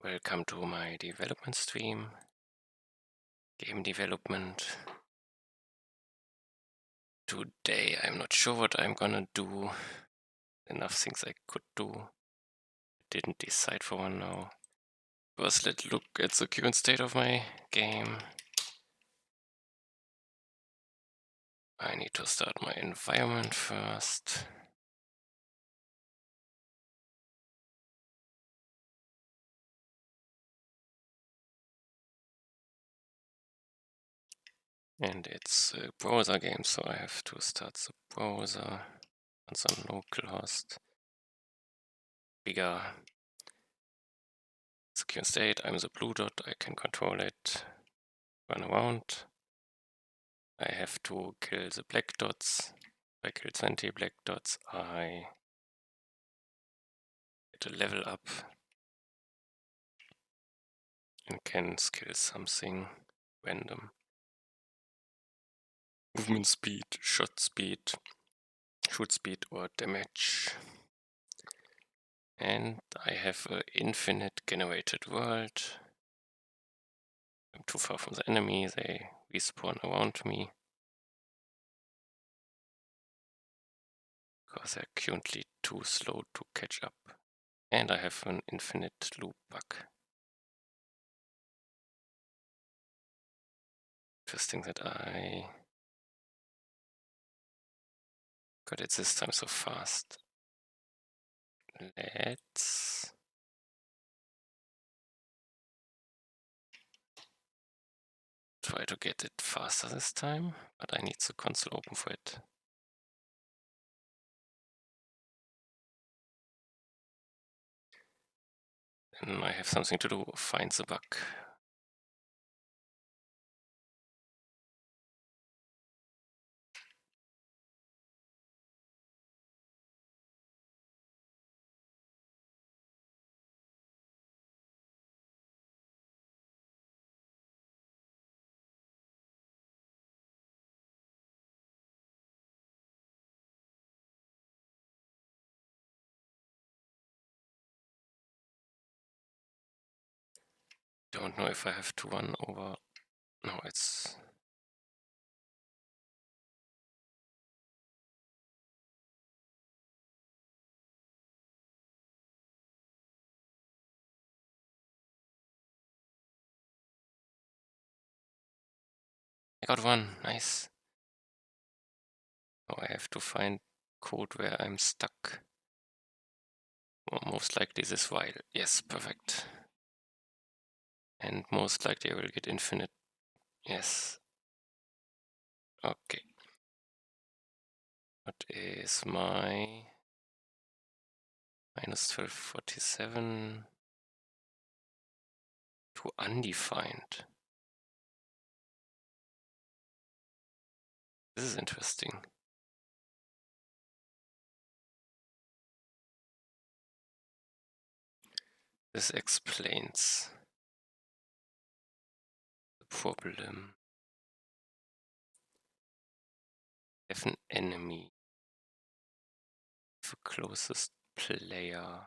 Welcome to my development stream, game development. Today I'm not sure what I'm gonna do. Enough things I could do. Didn't decide for one now. First, let's look at the current state of my game. I need to start my environment first. And it's a browser game, so I have to start the browser on some local host. Bigger. It's the current state, I'm the blue dot, I can control it, run around. I have to kill the black dots. If I kill 20 black dots, I get a level up and can skill something random. Movement speed, shot speed, shoot speed, or damage. And I have an infinite generated world. I'm too far from the enemy, they respawn around me. Because they're currently too slow to catch up. And I have an infinite loop bug. Interesting that I got it this time so fast. Let's try to get it faster this time, but I need the console open for it. Then I have something to do, find the bug. Don't know if I have to run over. No, it's. I got one, nice. Now I have to find code where I'm stuck. Or most likely this while. Yes, perfect. And most likely I will get infinite. Yes. Okay. What is my minus 1247 to undefined? This is interesting. This explains the problem. Have an enemy. The closest player.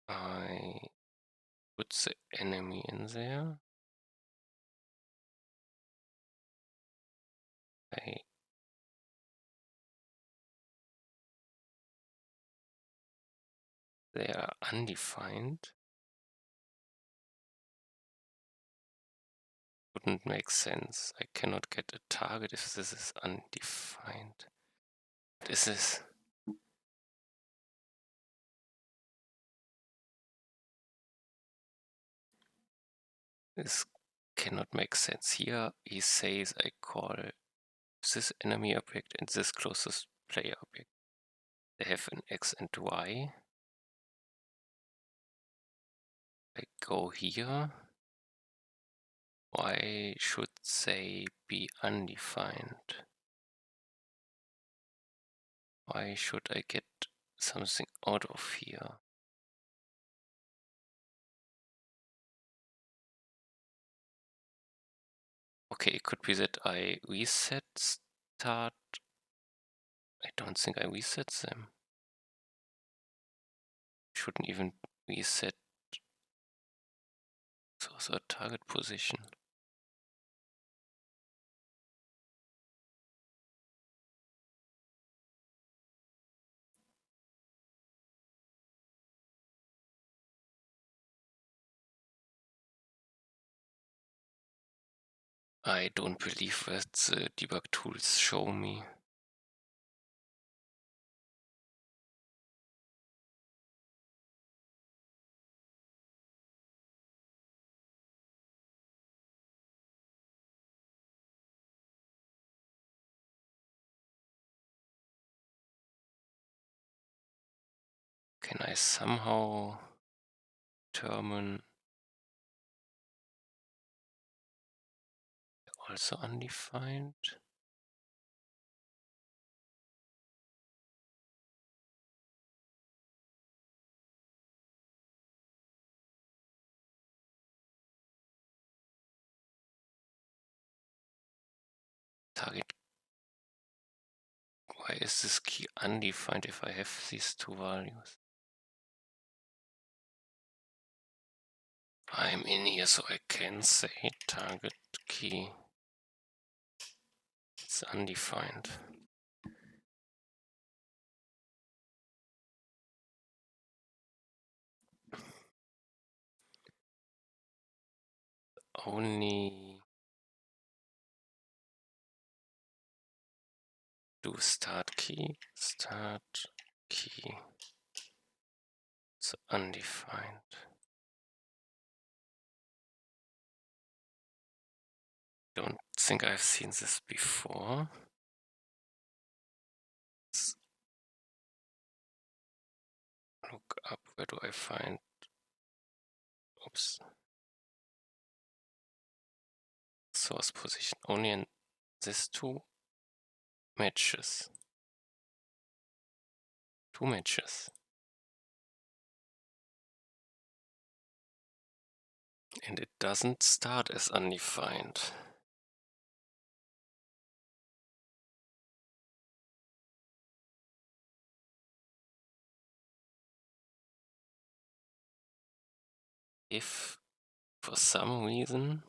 I put the enemy in there. They are undefined. Wouldn't make sense. I cannot get a target if this is undefined. What is this? This cannot make sense. Here he says I call this enemy object and this closest player object. They have an X and Y. I go here. Why should they be undefined? Why should I get something out of here? Okay, it could be that I reset start. I don't think I reset them. Shouldn't even reset the target position. I don't believe that the debug tools show me. Can I somehow determine also undefined? Target. Why is this key undefined if I have these two values? I'm in here so I can say target key. It's undefined. Only do start key. It's undefined. Don't think I've seen this before. Let's look up, where do I find, oops, source position, only in these two matches. Two matches. And it doesn't start as undefined. If for some reason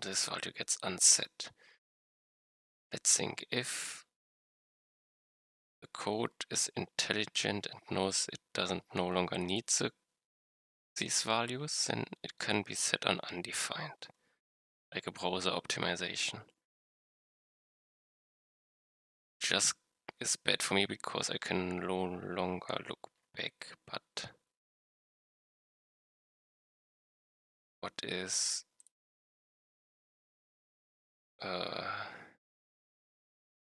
this value gets unset. Let's think, if the code is intelligent and knows it doesn't no longer need these values, then it can be set on undefined, like a browser optimization. Just is bad for me because I can no longer look back, but what is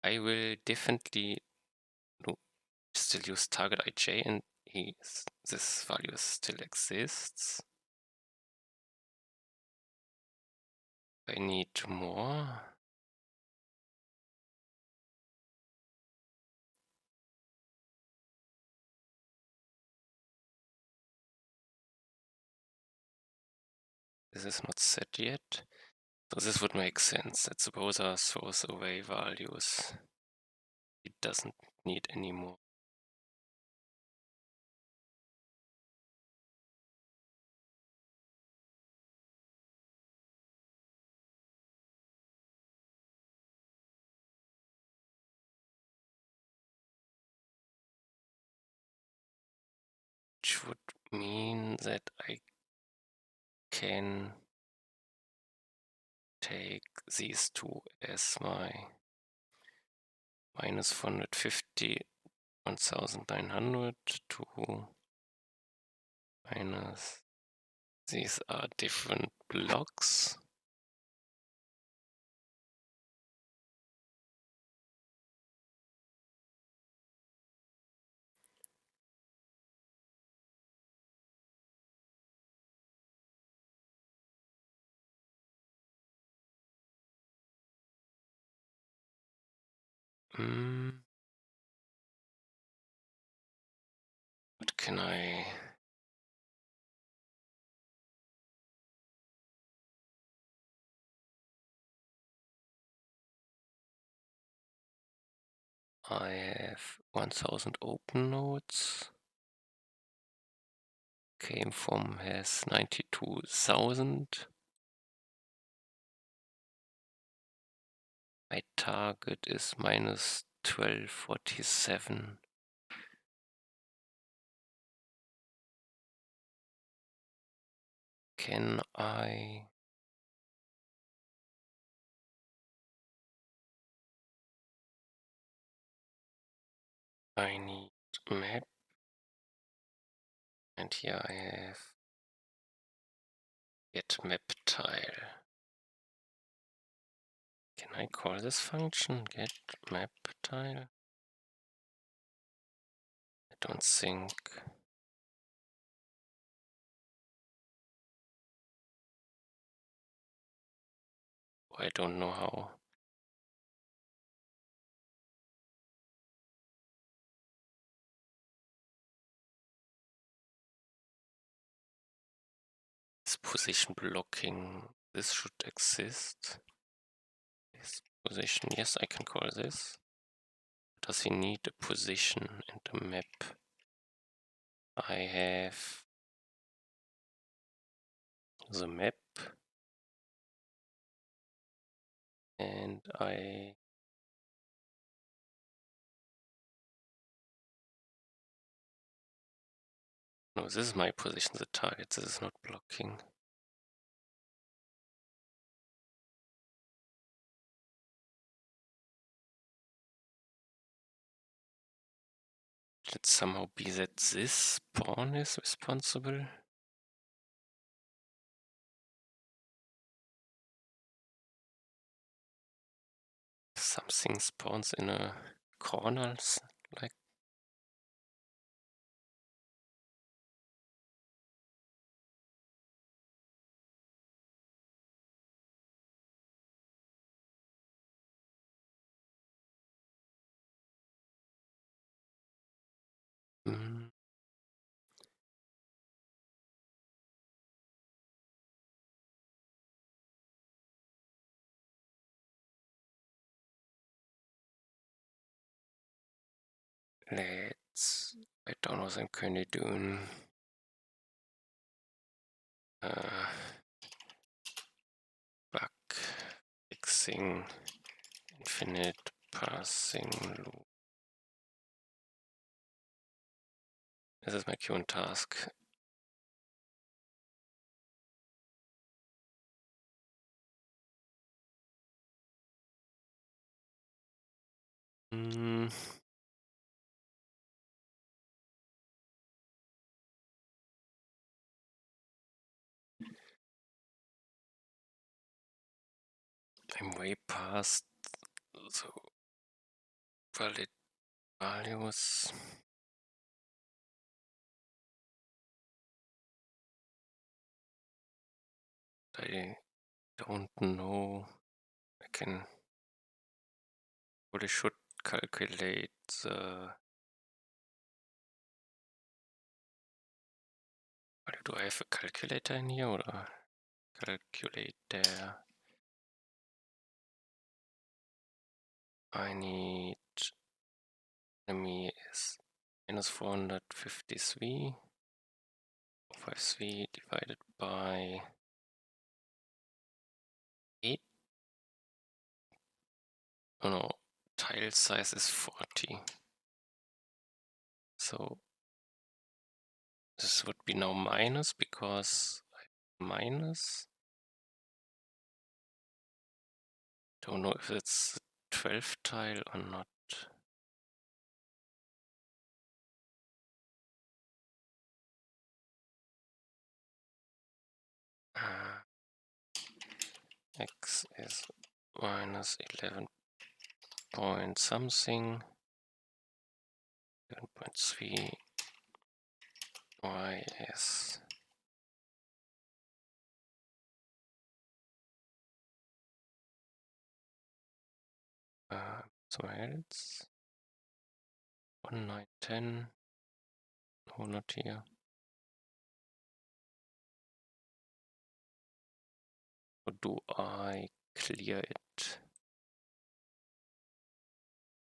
I will definitely still use target ij and this value still exists. I need more. This is not set yet. So this would make sense. That suppose our source array values. It doesn't need anymore. Which would mean that I can take these two as my minus 450, 1900 to minus. These are different blocks. What can I... I have 1000 open nodes. Came from has 92,000. My target is minus 1247. Can I need map, and here I have get map tile. Can I call this function get map tile? I don't think. I don't know how. This position blocking, this should exist. This position, yes, I can call this. Does he need a position and a map? I have the map, and no, this is my position, the target, this is not blocking. Should it somehow be that this pawn is responsible? Something spawns in a corner, like... Mm. I don't know what I'm currently doing. Bug fixing, infinite passing loop. This is my current task. I'm way past the valid values. I don't know. I can probably should calculate the... Do I have a calculator in here, or calculator? I need enemy is minus 453. 453 divided by 8. Oh no, tile size is 40. So this would be now minus, because minus. Don't know if it's 12 tile or not. X is minus 11 point something, 11.3. Y is somewhere else. 1, 9, 10. No, not here. Or do I clear it?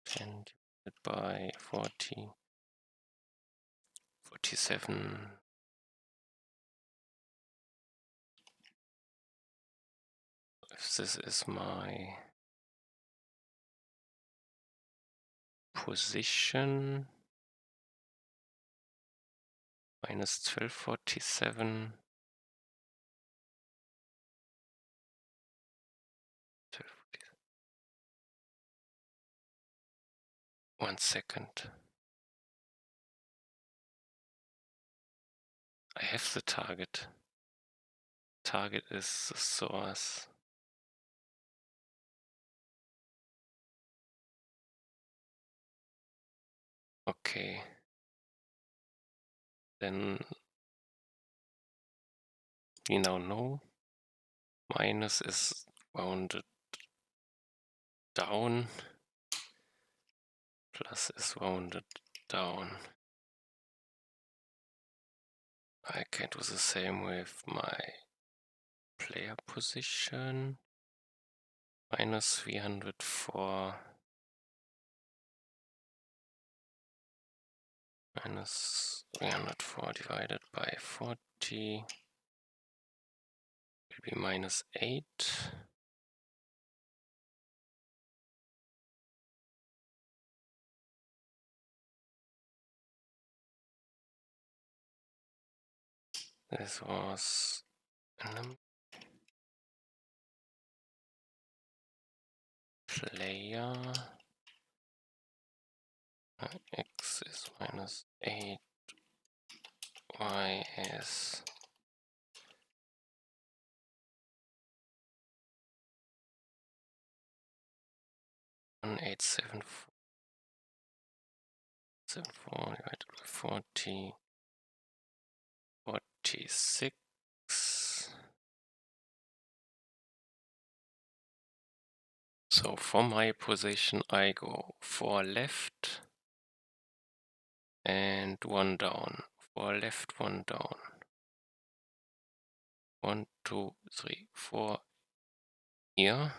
10 divided by 40. 47. If this is my position, minus 1247. 1 second. I have the target. Target is the source. Okay. Then we now know minus is rounded down, plus is rounded down. I can do the same with my player position. Minus 304. Minus 304 divided by 40 will be minus 8. This was player. X is minus 8. Y is 1874 divided by 40. 46. So from my position I go 4 left and 1 down. 4 left, 1 down. 1, 2, 3, 4 here.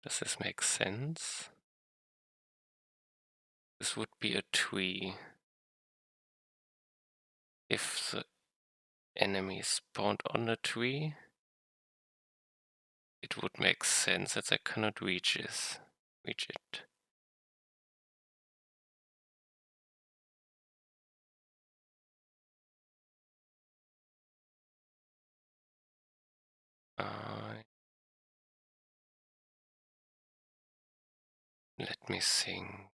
Does this make sense? This would be a tree. If the enemy spawned on the tree, it would make sense that I cannot reach it. Let me think.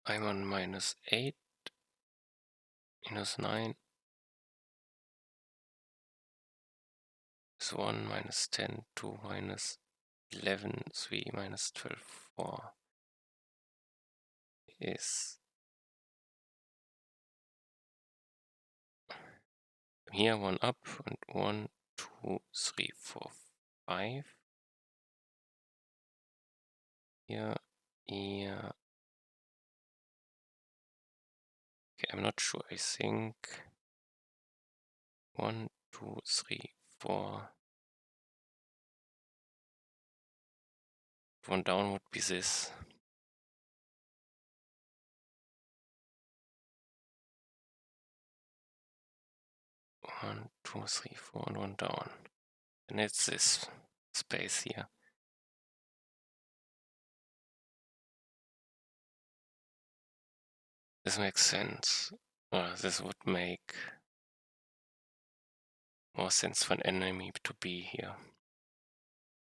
I'm on minus 8, minus 9, is 1, minus 10, 2, minus 11, 3, minus 12, 4 is here 1 up and 1, 2, 3, 4, 5. Here. Okay, I'm not sure. I think 1, 2, 3, 4. 1 down would be this. One, 2, 3, 4, and 1 down. And it's this space here. This makes sense. This would make more sense for an enemy to be here.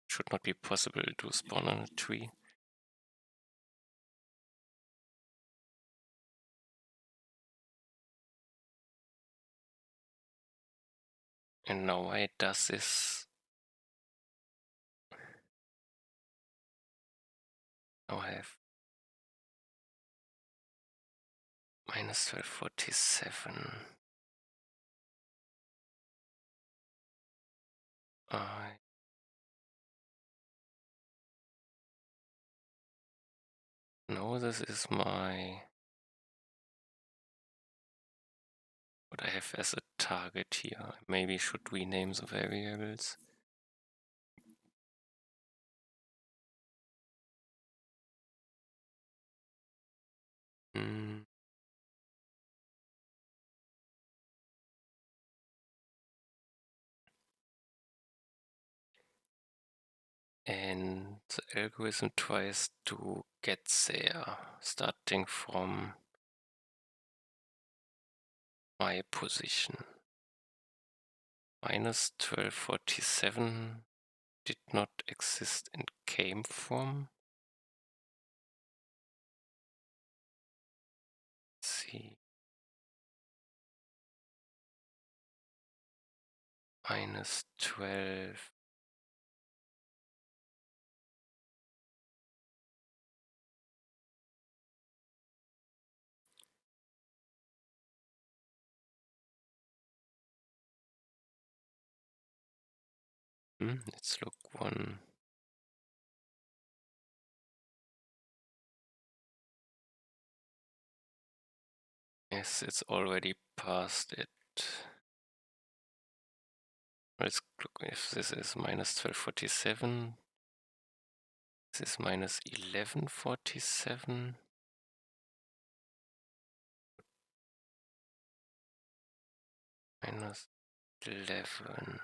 Should not be possible to spawn on a tree. And now why does this? Now I have minus 1247. No, this is my what I have as a target here. Maybe should rename the variables. Hmm. And the algorithm tries to get there, starting from my position. Minus 1247 did not exist and came from. Let's see. Minus 12. Let's look one. Yes, it's already past it. Let's look if this is minus 1247. This is minus 1147. Minus 11.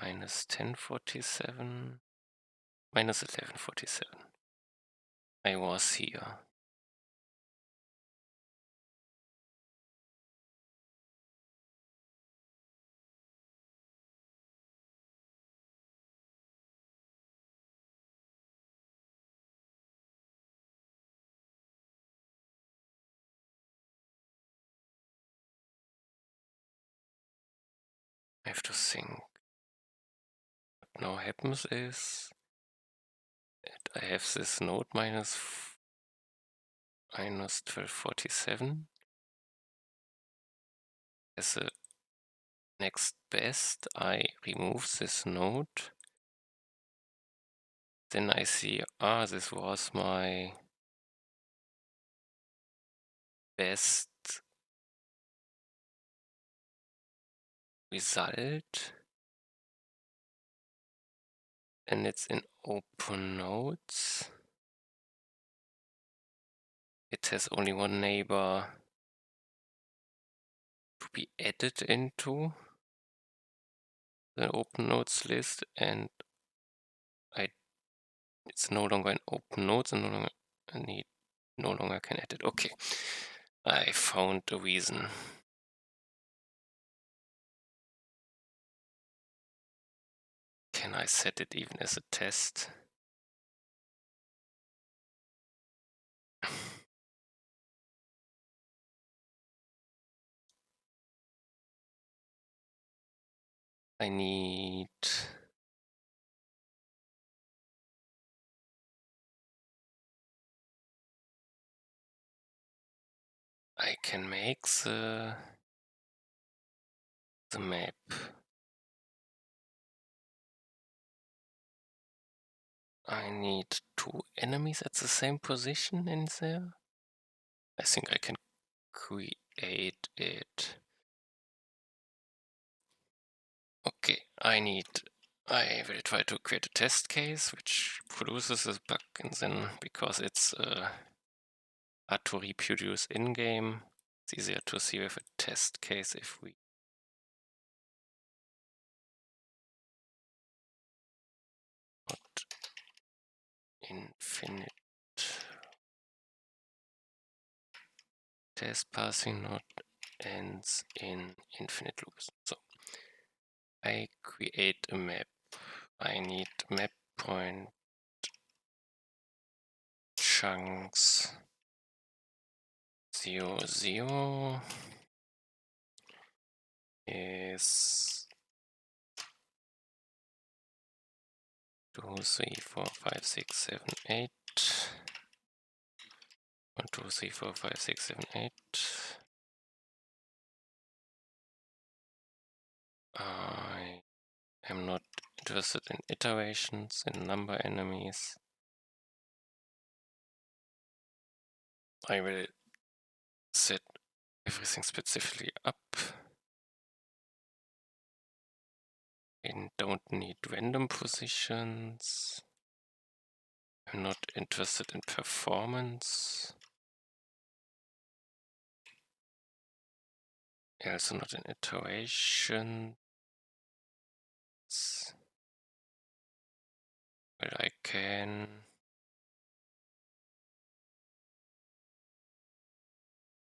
Minus 1047. Minus 1147. I was here. I have to think. What now happens is that I have this node minus 1247 as a next best. I remove this node. Then I see, this was my best result. And it's in open nodes. It has only one neighbor to be added into the open nodes list, and it's no longer an open nodes and no longer can edit. Okay, I found a reason. Can I set it even as a test? I need I can make the map. I need two enemies at the same position in there. I think I can create it. Okay, I will try to create a test case which produces this bug, and then because it's hard to reproduce in-game, it's easier to see with a test case if we not infinite test passing not ends in infinite loops. So I create a map. I need map point chunks 0, 0 is 2, 3, 4, 5, 6, 7, 8. 1, 2, 3, 4, 5, 6, 7, 8. I am not interested in iterations, in number enemies. I will set everything specifically up. I don't need random positions. I'm not interested in performance. Also not in iterations. Well, I can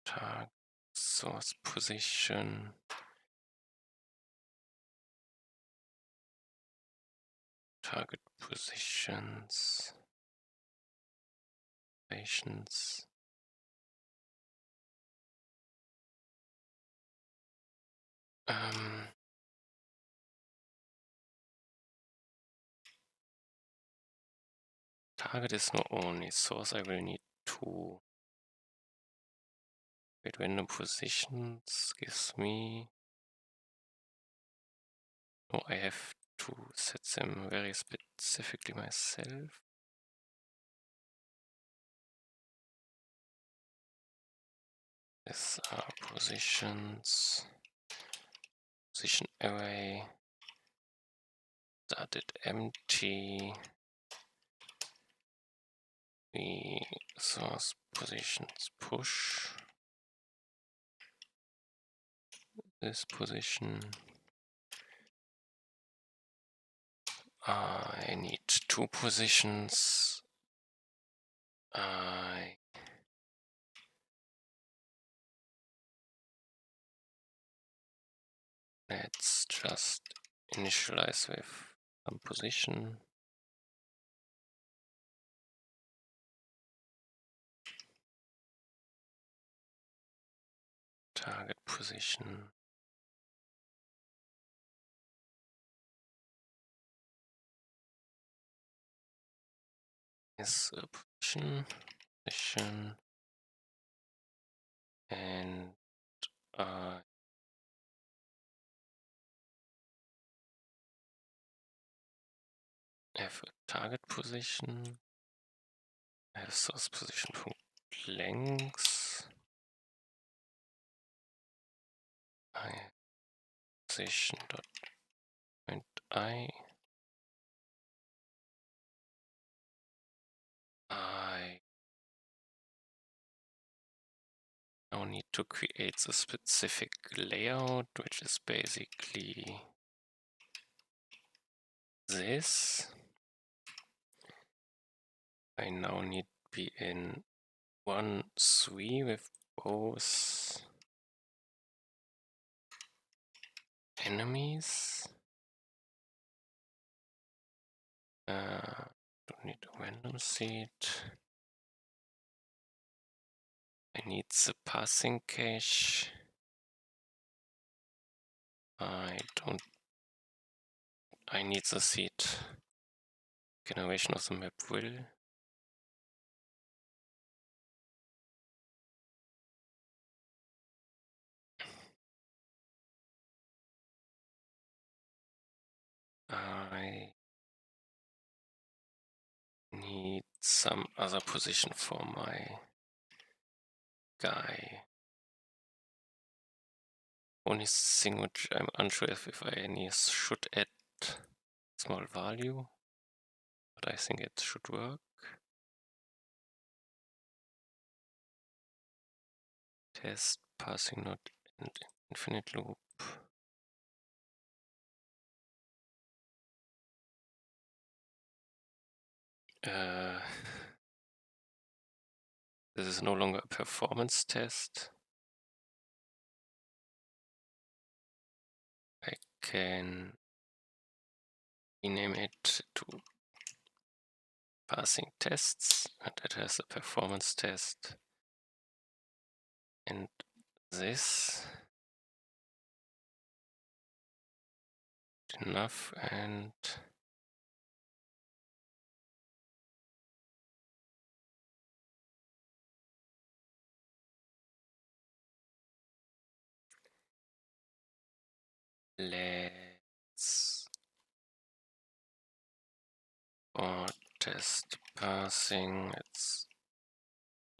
target source position. Target positions. Patients. Target is not only source. I will need to wait. Random positions gives me. Oh, I have to set them very specifically myself. These are positions. Position array. Started empty. The source positions push. This position. I need 2 positions. Let's just initialize with some position. Target position. Is a position, and have a target position. I have source position length. I position dot point I. I now need to create a specific layout, which is basically this. I now need to be in 1, 3 with both enemies. Don't need a random seed. I need the passing cache. I need the seed. Generation of the map will. I need some other position for my guy. Only thing which I'm unsure if I should add small value, but I think it should work. Test passing not and infinite loop. This is no longer a performance test. I can rename it to passing tests, and it has a performance test. and this enough, and let's for test passing. It's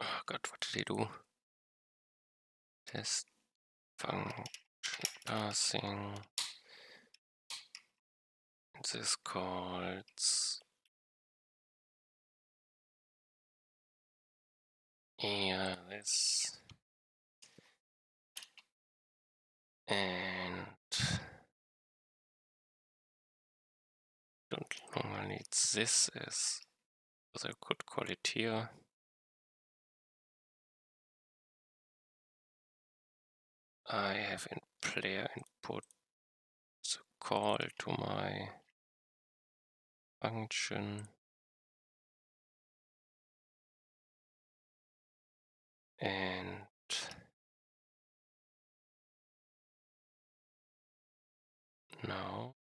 oh god, what did he do? Test function passing. This calls here this and don't normally need this as I could call it here. I have in player input the call to my function and now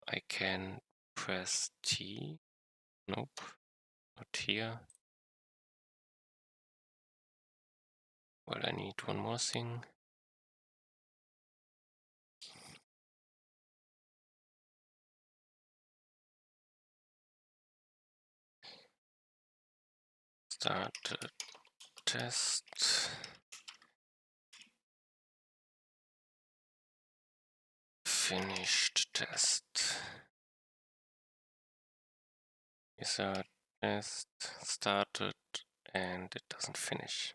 I can press T. Nope, not here. Well, I need one more thing. Start test. Finished test. Is a test started and it doesn't finish.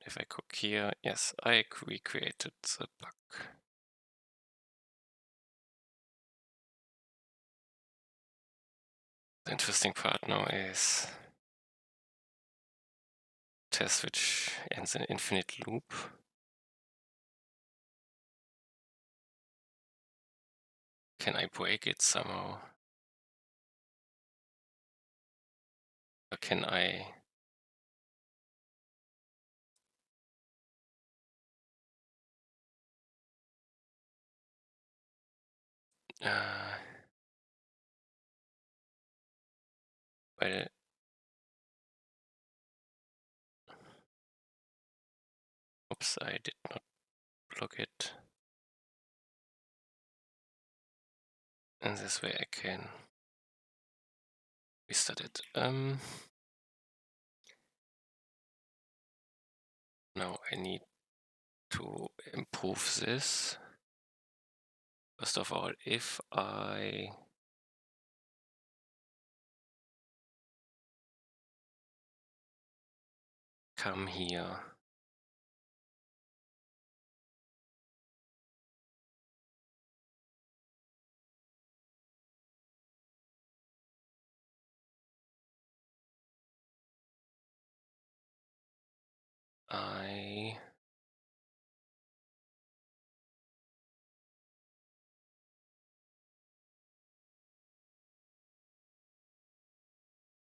If I click here, yes, I recreated the bug. The interesting part now is test which ends in an infinite loop. Can I break it somehow? Or can I well, oops, I did not block it. And this way I can restart it. Now I need to improve this. First of all, if I come here,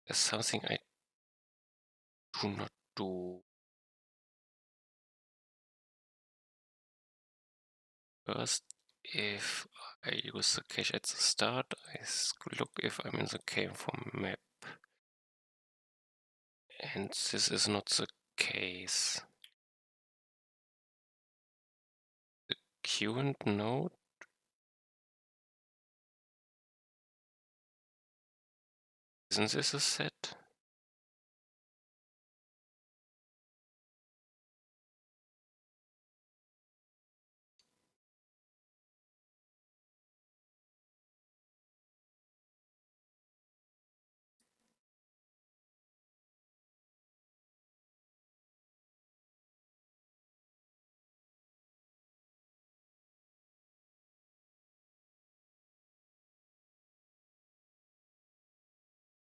there's something I do not do. First, if I use the cache at the start, I look if I'm in the came from map. And this is not the case. The current node isn't this a set?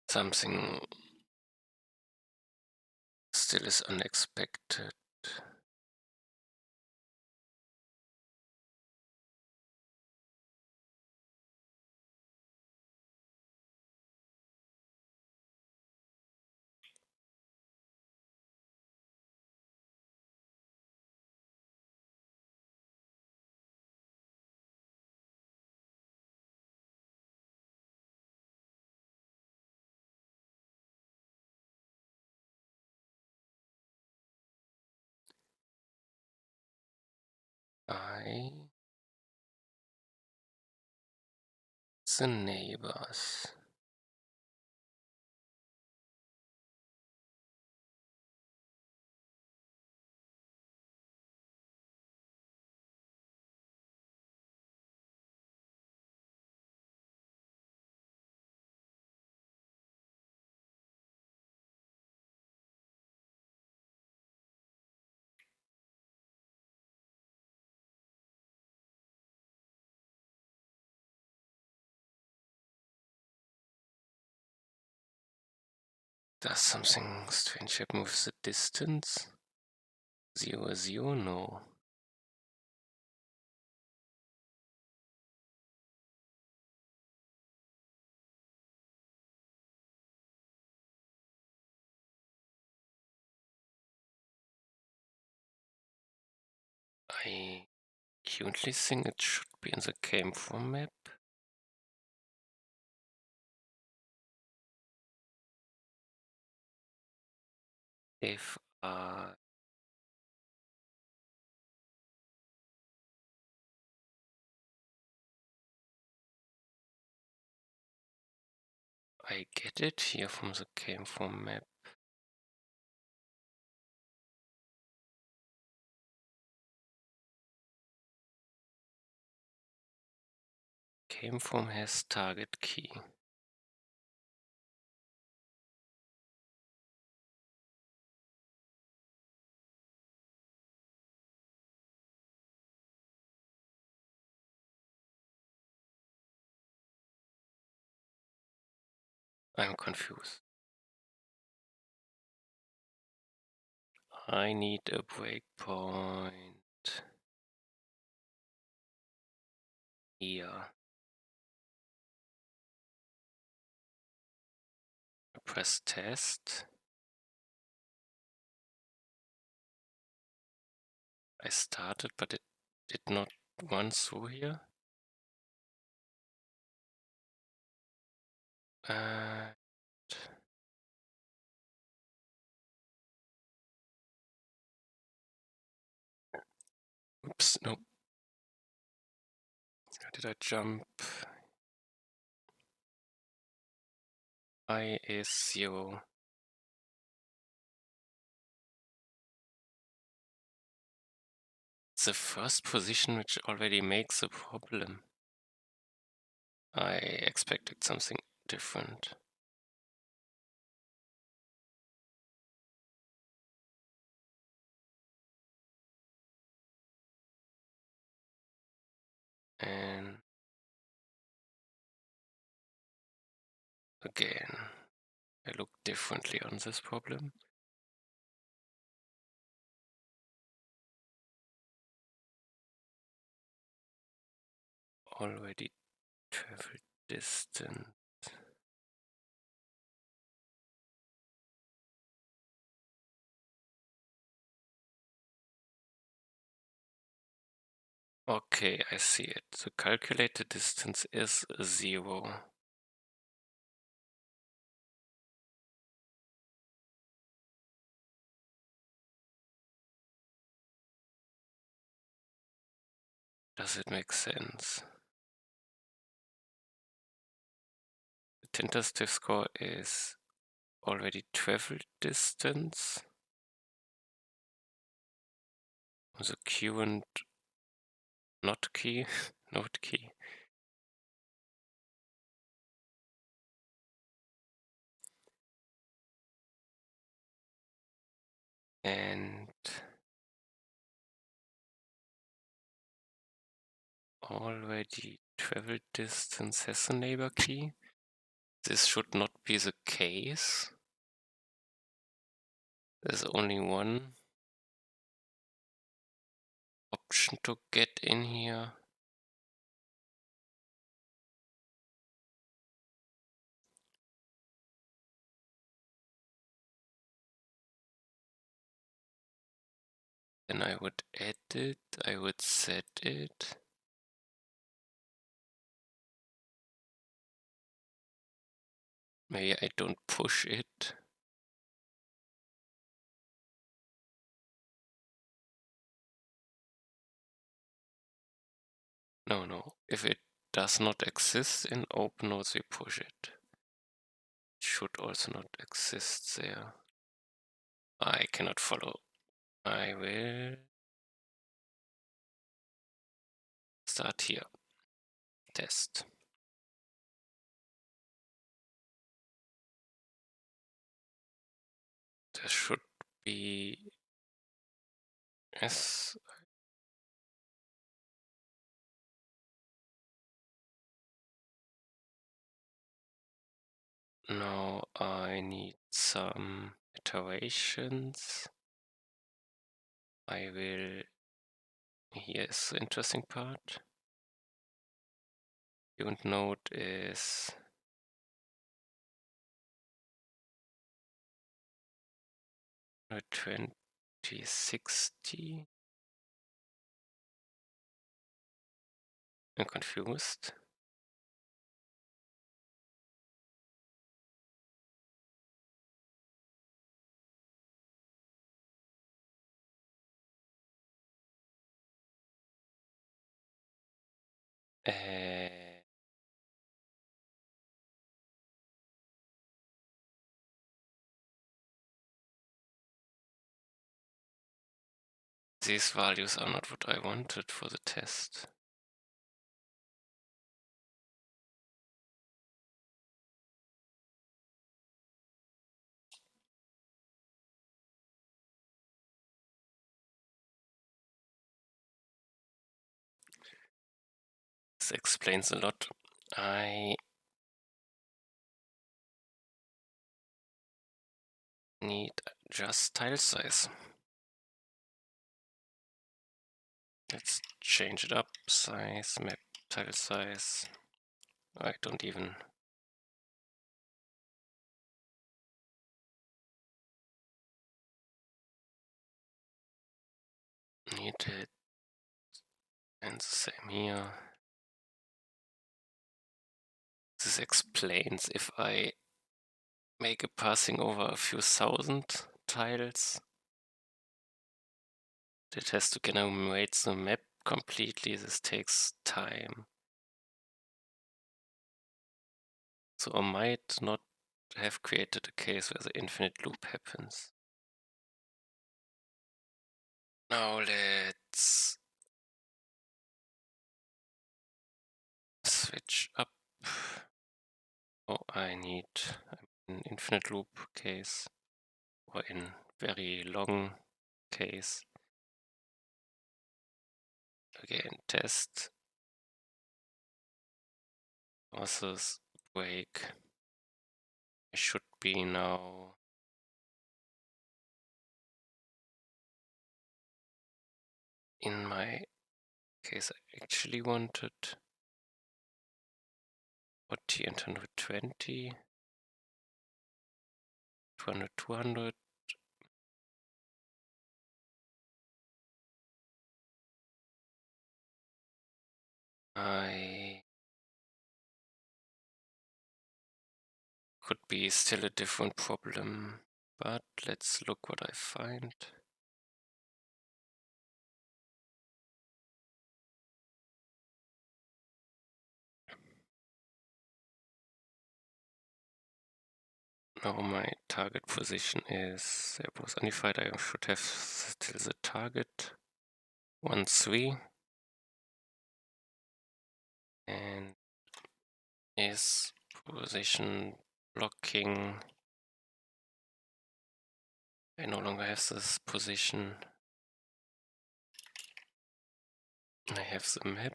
Something still is unexpected. by the neighbors. Does something strange happen with the distance? 0, 0, no. I currently think it should be in the game from map. If I get it here from the game from map. Game from has target key. I'm confused. I need a breakpoint here. Press test. I started, but it did not run through here. Oops, no. Did I jump? I is 0. It's the first position which already makes a problem. I expected something different. And again, I look differently on this problem. Already traveled distance. Okay, I see it. The calculated distance is 0. Does it make sense? The tentative score is already traveled distance. The current not key, node key. And already traveled distance has a neighbor key. This should not be the case. There's only one option to get in here. Then I would add it, I would set it. Maybe I don't push it. No. If it does not exist in open nodes, we push it. It should also not exist there. I cannot follow. I will start here. Test. There should be. Yes. Now I need some iterations. I will. Here's the interesting part. Unit node is 2060. I'm confused. These values are not what I wanted for the test. This explains a lot. I need just tile size. Let's change it up. Size, map, tile size. I don't even need it. And the same here. This explains if I make a passing over a few thousand tiles, that has to generate the map completely. This takes time. So I might not have created a case where the infinite loop happens. Now let's switch up. Oh, I need an infinite loop case, or in very long case. Again, test. Losses, break. I should be now in my case I actually wanted 40 and 120, 200, 200. I could be still a different problem, but let's look what I find. Now my target position is, there was unified, I should have still the target 1, 3. And is position blocking. I no longer have this position. I have the map.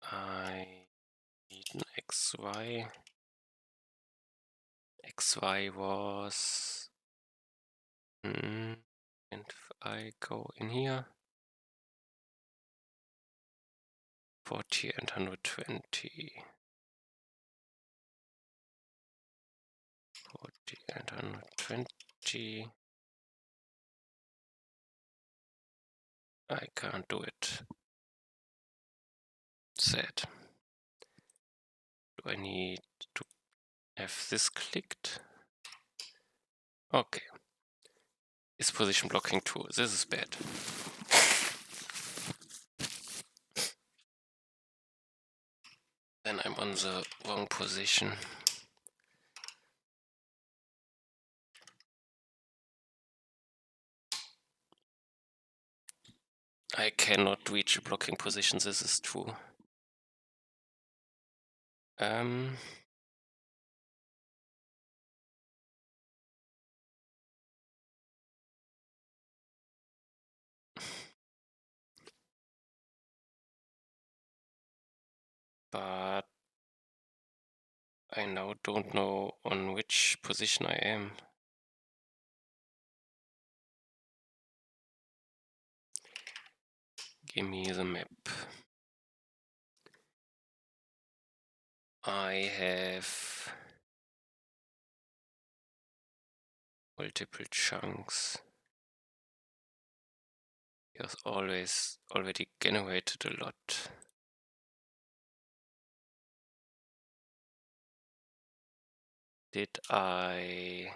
I need an XY. XY was, and if I go in here, 40 and 120. 40 and 120. I can't do it. Sad. Do I need to have this clicked? Okay. Is position blocking too? This is bad. Then I'm on the wrong position. I cannot reach a blocking position, this is true. But I now don't know on which position I am. Give me the map. I have multiple chunks. It was always already generated a lot. Did I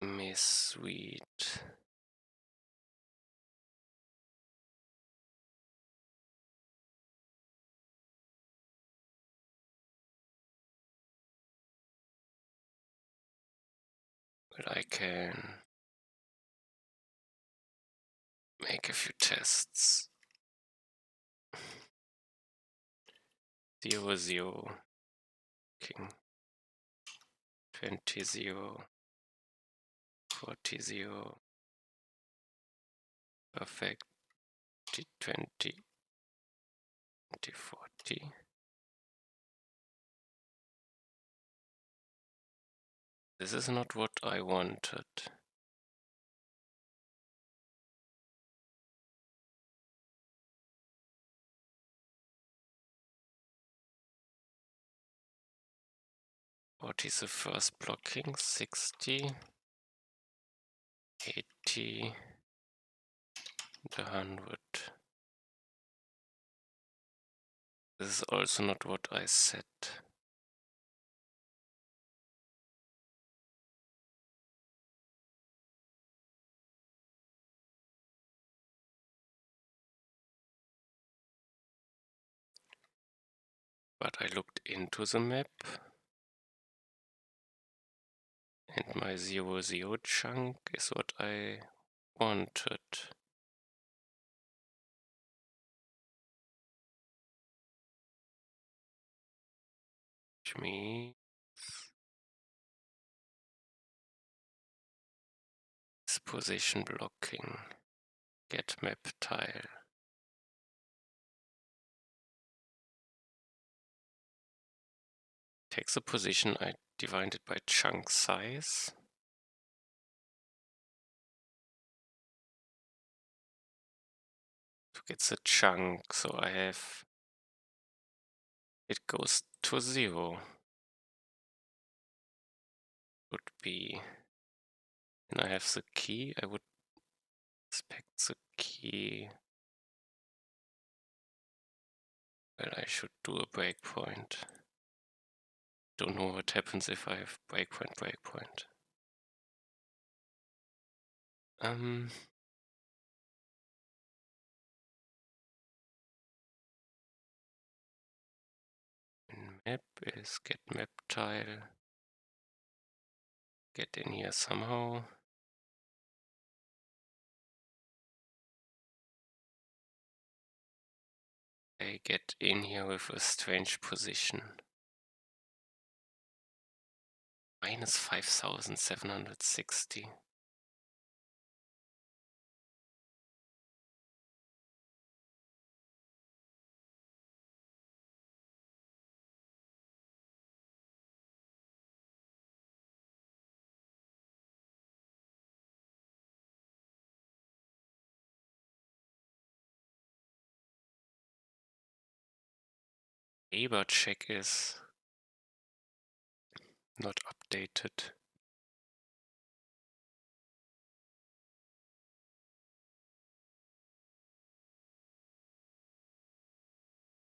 misread? But I can make a few tests. 0, 0, king, 20, 0, 40, 0, perfect, 20, 20, 40. This is not what I wanted. What is the first blocking? 60, 80, 100. This is also not what I said. But I looked into the map and my 0, 0 chunk is what I wanted. Which means it's position blocking. Get map tile. Takes a position, I divide it by chunk size. It's a chunk, so I have it goes to 0. Would be, and I have the key. I would expect the key. Well, I should do a breakpoint. Don't know what happens if I have breakpoint. Map is get map tile. Get in here somehow. I get in here with a strange position. Minus 5,760. Neighbor check is not updated.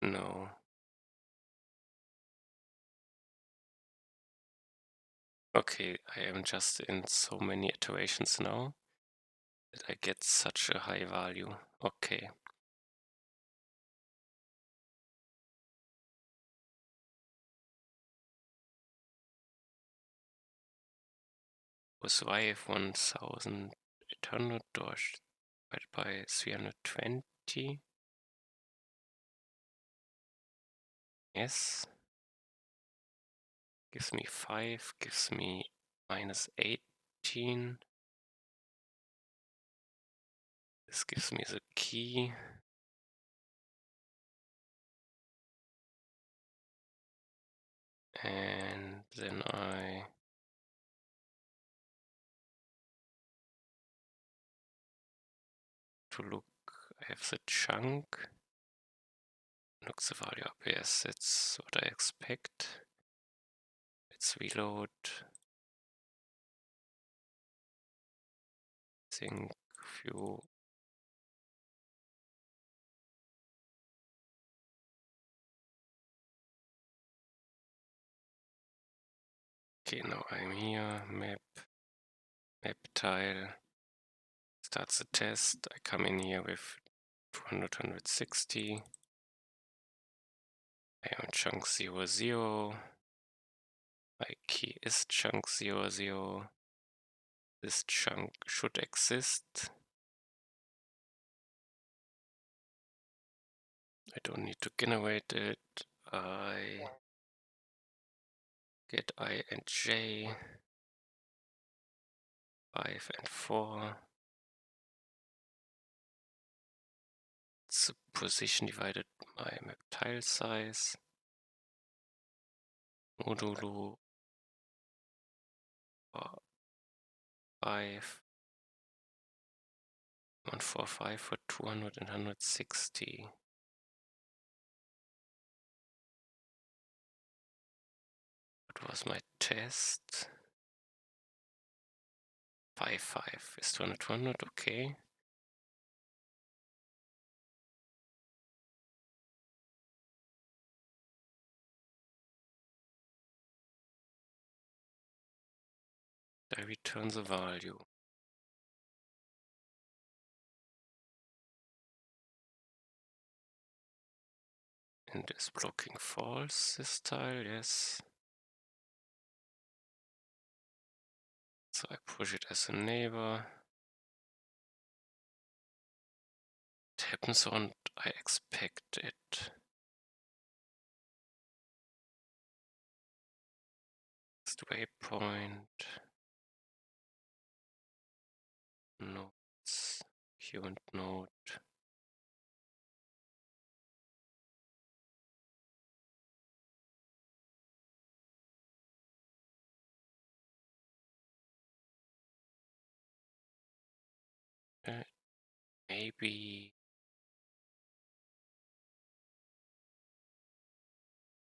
No. Okay, I am just in so many iterations now that I get such a high value. Okay. Plus y of 1800 divided by 320. Yes. Gives me 5, gives me minus 18. This gives me the key. And then I have the chunk. Look the value up. Yes, that's what I expect. Let's reload. I think few. Okay, now I'm here. Map tile. Starts the test. I come in here with 200, 160. I am chunk 0, 0. My key is chunk 0, 0. This chunk should exist. I don't need to generate it. I get I and j, 5 and 4. It's the position divided by map tile size. Modulo 5. 145 for 200 and 160. What was my test? 5, 5 is 200, 200, okay. I return the value. And is blocking false this tile, yes. So I push it as a neighbor. It happens on I expect it. Next waypoint. Nodes. Current node. Maybe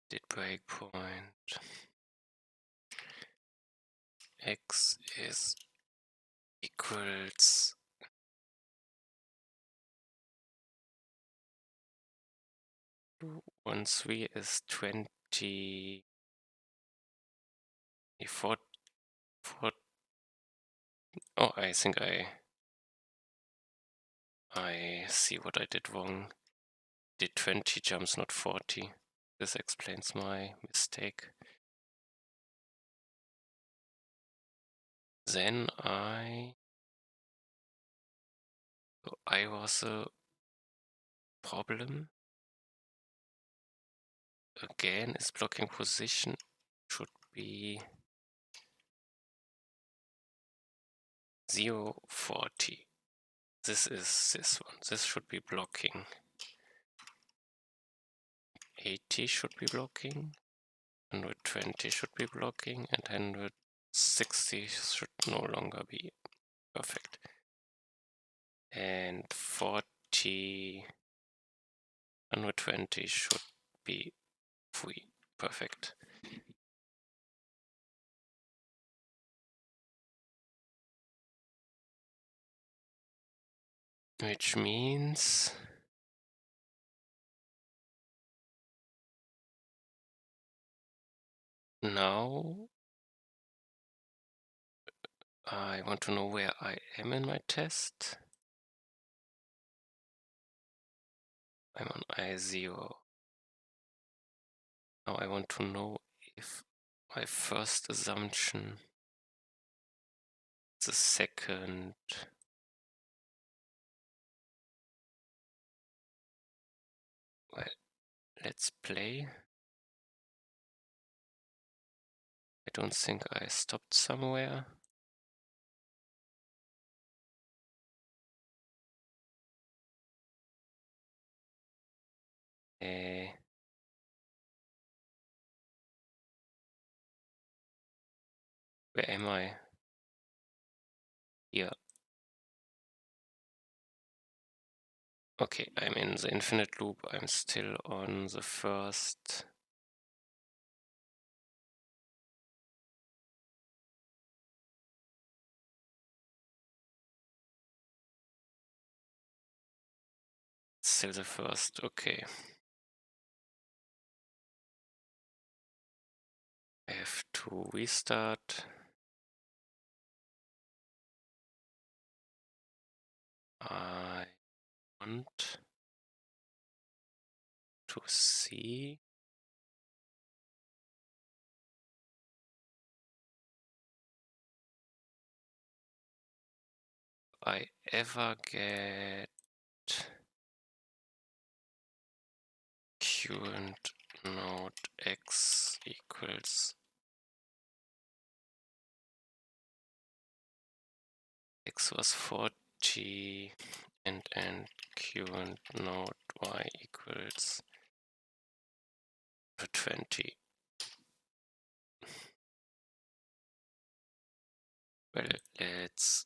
did breakpoint. X is equals 13 is 20. 4. Oh, I think I see what I did wrong. Did 20 jumps, not 40. This explains my mistake. Then I was a problem. Again, is blocking position should be 0, 40. This is this one. This should be blocking. 80 should be blocking. 120 should be blocking, and 160 should no longer be perfect. And 40, 120 should be free. Perfect. Which means now I want to know where I am in my test. I'm on I0. Now I want to know if my first assumption the second. Well, let's play. I don't think I stopped somewhere. Where am I? Here. Okay, I'm in the infinite loop. I'm still on the first. Still the first, okay. I have to restart. I want to see. I ever get current node x equals x was 40 and current node y equals 20. Well, let's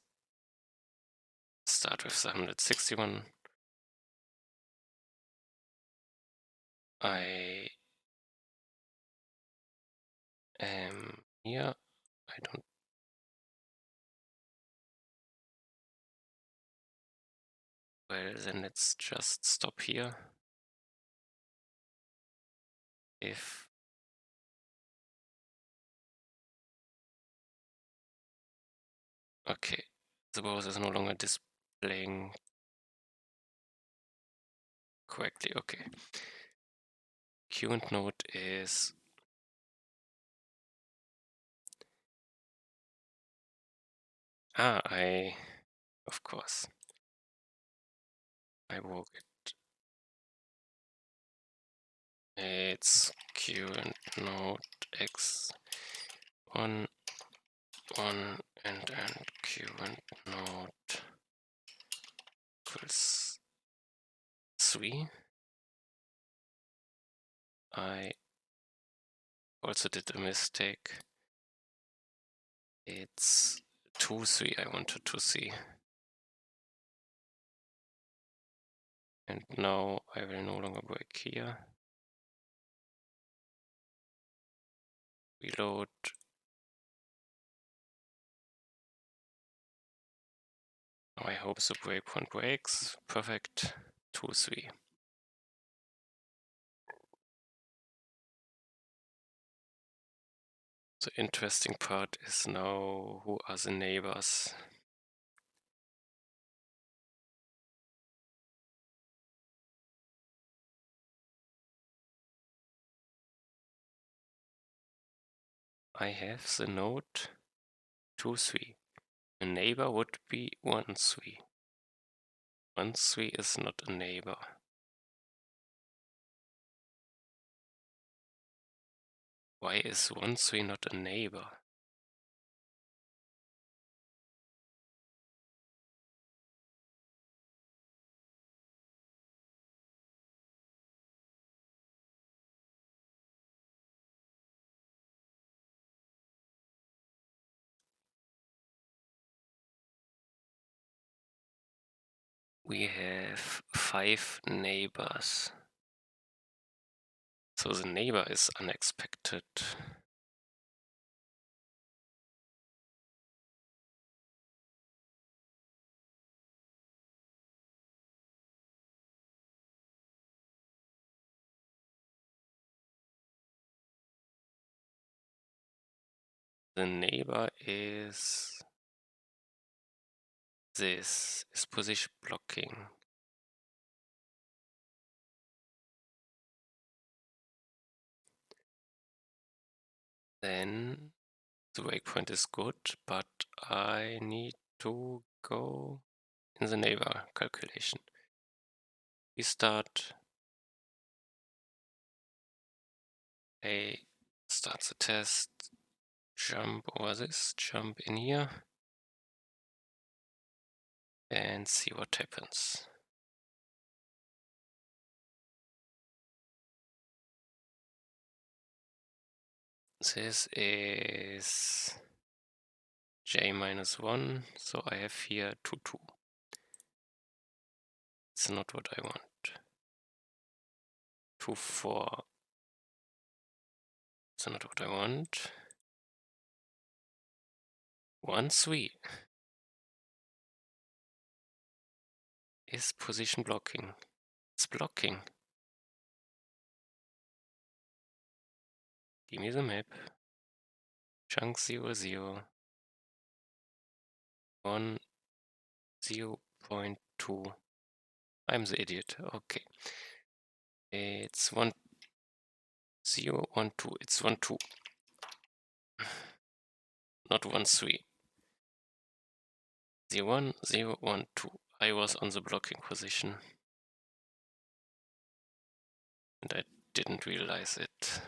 start with the 161. I am here. I don't. Well, then let's just stop here. If okay, the browser is no longer displaying correctly. Okay. Current node is of course, I broke it. It's current node x 1 1 and current node equals 3. I also did a mistake. It's 2 3 I wanted to see. And now I will no longer break here. Reload. Now I hope the breakpoint breaks. Perfect. 2 3. The interesting part is now who are the neighbors. I have the node 2 3. A neighbor would be 1 3. 1 3 is not a neighbor. Why is 1 3 not a neighbor? We have 5 neighbors. So the neighbor is unexpected. The neighbor is this, is position blocking. Then The waypoint is good, but I need to go in the neighbor calculation. We start start the test, jump over this, jump in here, and see what happens. This is j-1, so I have here 2, 2. It's not what I want. 2, 4. It's not what I want. 1, 3. Is position blocking? It's blocking. Give me the map. Chunk 0, 0. 1, 0.2. I'm the idiot. Okay. It's 1, 0, 1, 2. It's 1, 2. Not 1, 3. 0, 1, 0, 1, 2. I was on the blocking position. And I didn't realize it.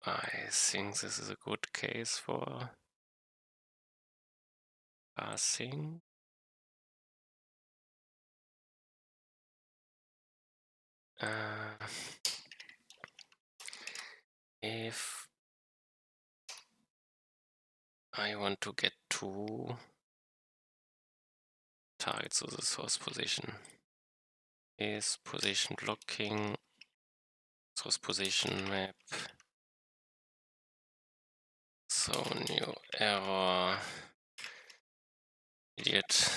I think this is a good case for passing. If I want to get two targets of the source position, is position blocking, source position map, so new error, idiot,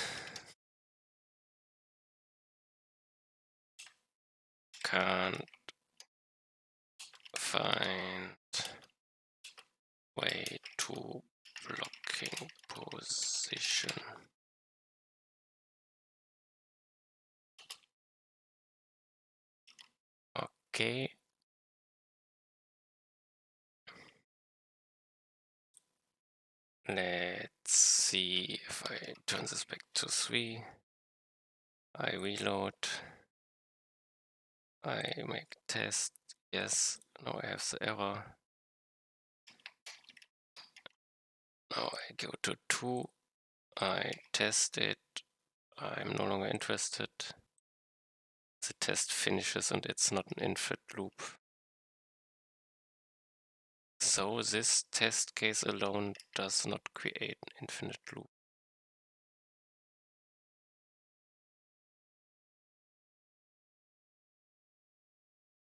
can't find way to blocking position. Okay. Let's see if I turn this back to 3. I reload. I make test. Yes, now I have the error. Now I go to 2. I test it. I'm no longer interested. The test finishes and it's not an infinite loop. So this test case alone does not create an infinite loop.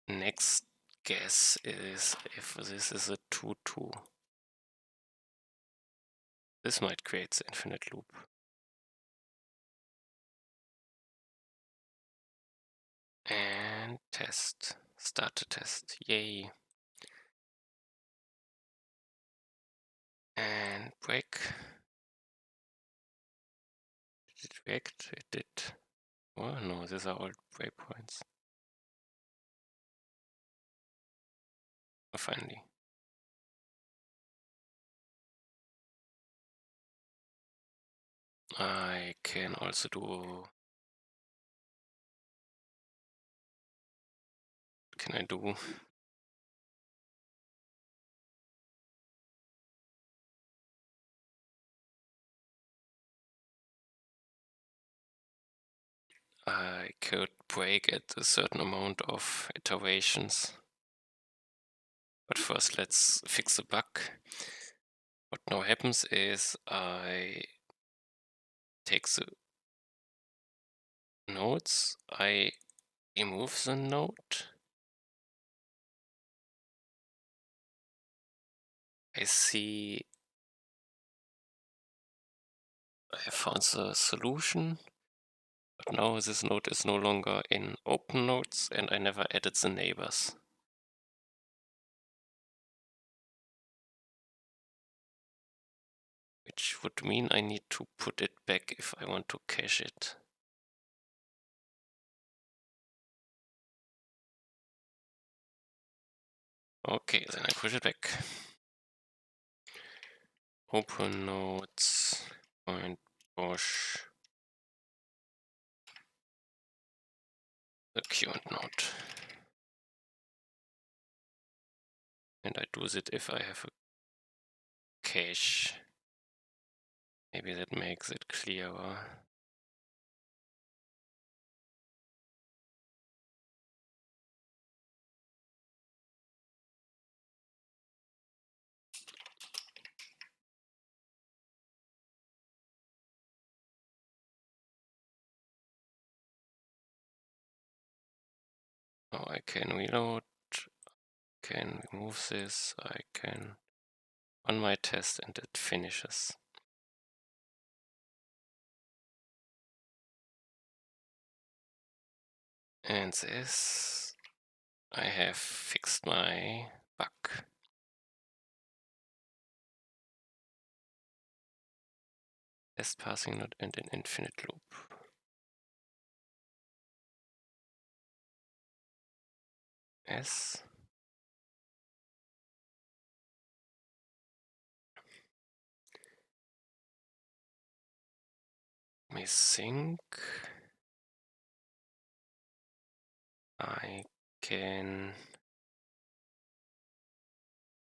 Next guess is if this is a 2, 2. This might create the infinite loop. And test. Start the test. Yay. And break. Did it react? It did. Oh no, these are all breakpoints. Oh, finally. I can also do... What can I do? I could break at a certain amount of iterations. But first let's fix the bug. What now happens is I take the nodes, I remove the node, I see I found the solution, but now this node is no longer in open nodes and I never added the neighbors. Which would mean I need to put it back if I want to cache it. Okay, then I push it back. Open nodes, point push the current node. And I do that if I have a cache. Maybe that makes it clearer. Oh, I can reload, can remove this, I can run my test and it finishes. And this, I have fixed my bug. Test passing node and an infinite loop. S. Let me think. I can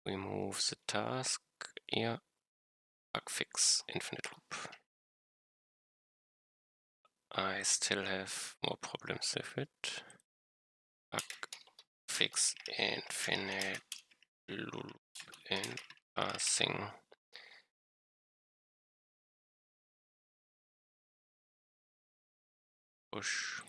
remove the task here. Bugfix infinite loop. I still have more problems with it. Bugfix infinite loop in passing. Push.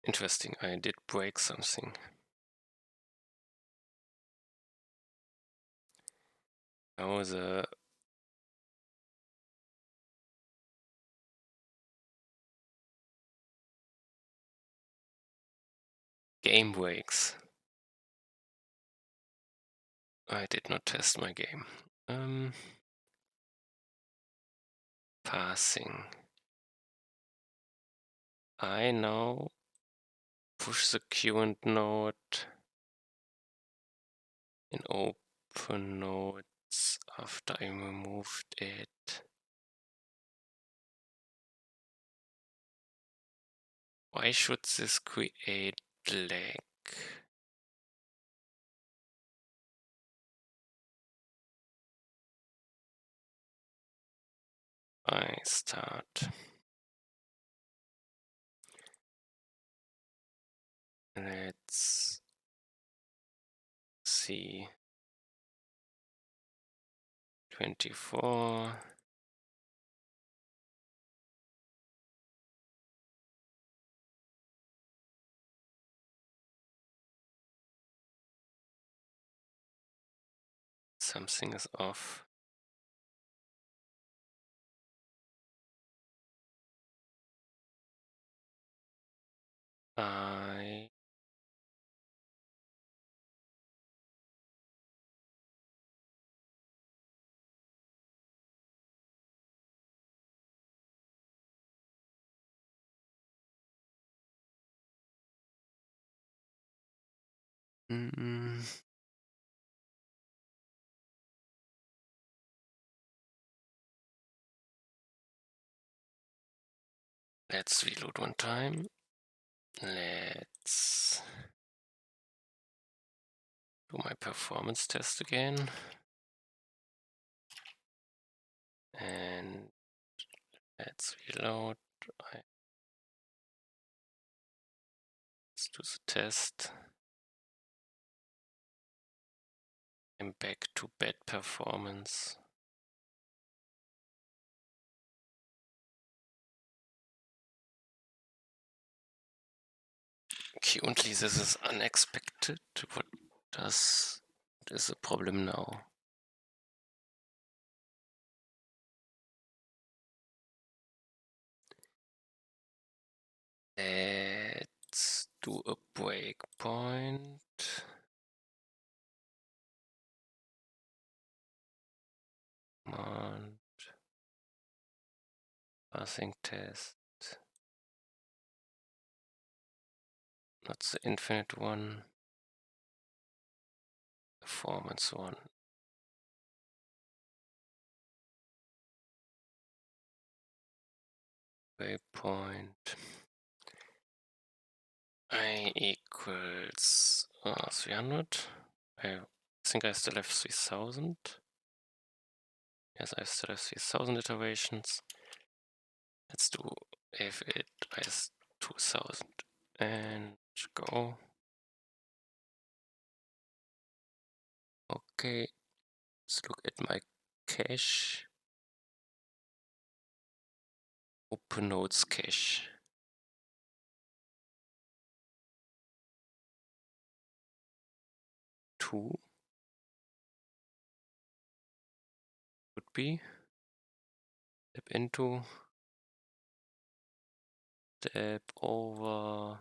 Interesting, I did break something. Now the game breaks. I did not test my game. Passing. I now push the current node in open nodes after I removed it. Why should this create lag? I start. Let's see. 24. Something is off. I Let's reload one time. Let's do my performance test again. And let's reload. Let's do the test. I'm back to bad performance. Currently this is unexpected. What is the problem now? Let's do a breakpoint. Command. Passing test. Not the infinite one. Performance one. Waypoint. I equals 300. I think I still have 3000. Yes, I still have 3000 iterations. Let's do if it is 2000 and go. Okay, let's look at my cache. Open nodes cache. Two would be step into, step over,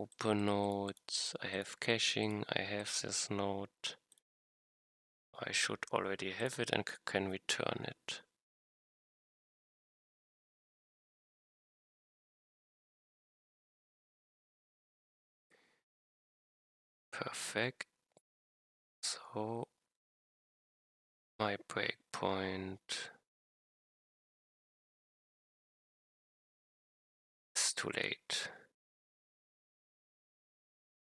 open nodes. I have caching, I have this node. I should already have it and can return it. Perfect. So my breakpoint is too late.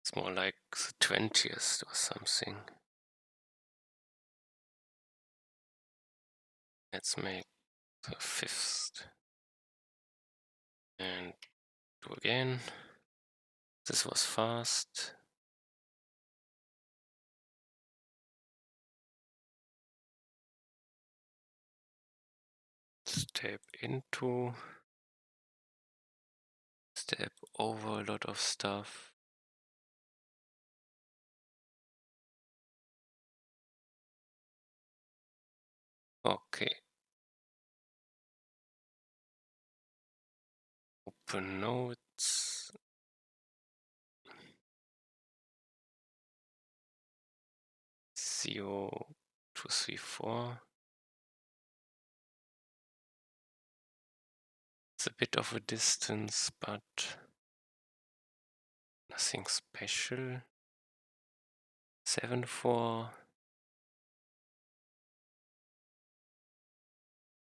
It's more like the 20th or something. Let's make the 5th. And do again. This was fast. Step into. Step over a lot of stuff. Okay. Open nodes. Zero, 2, 3, 4. It's a bit of a distance, but nothing special. 7, 4.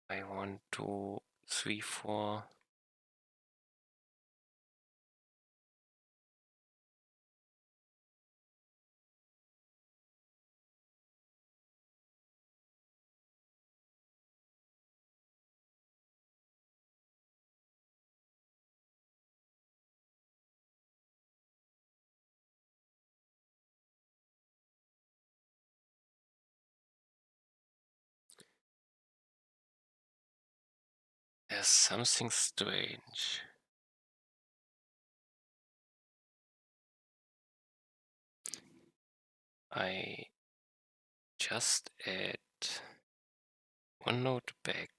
I want to 3, 4. There's something strange. I just add one node back.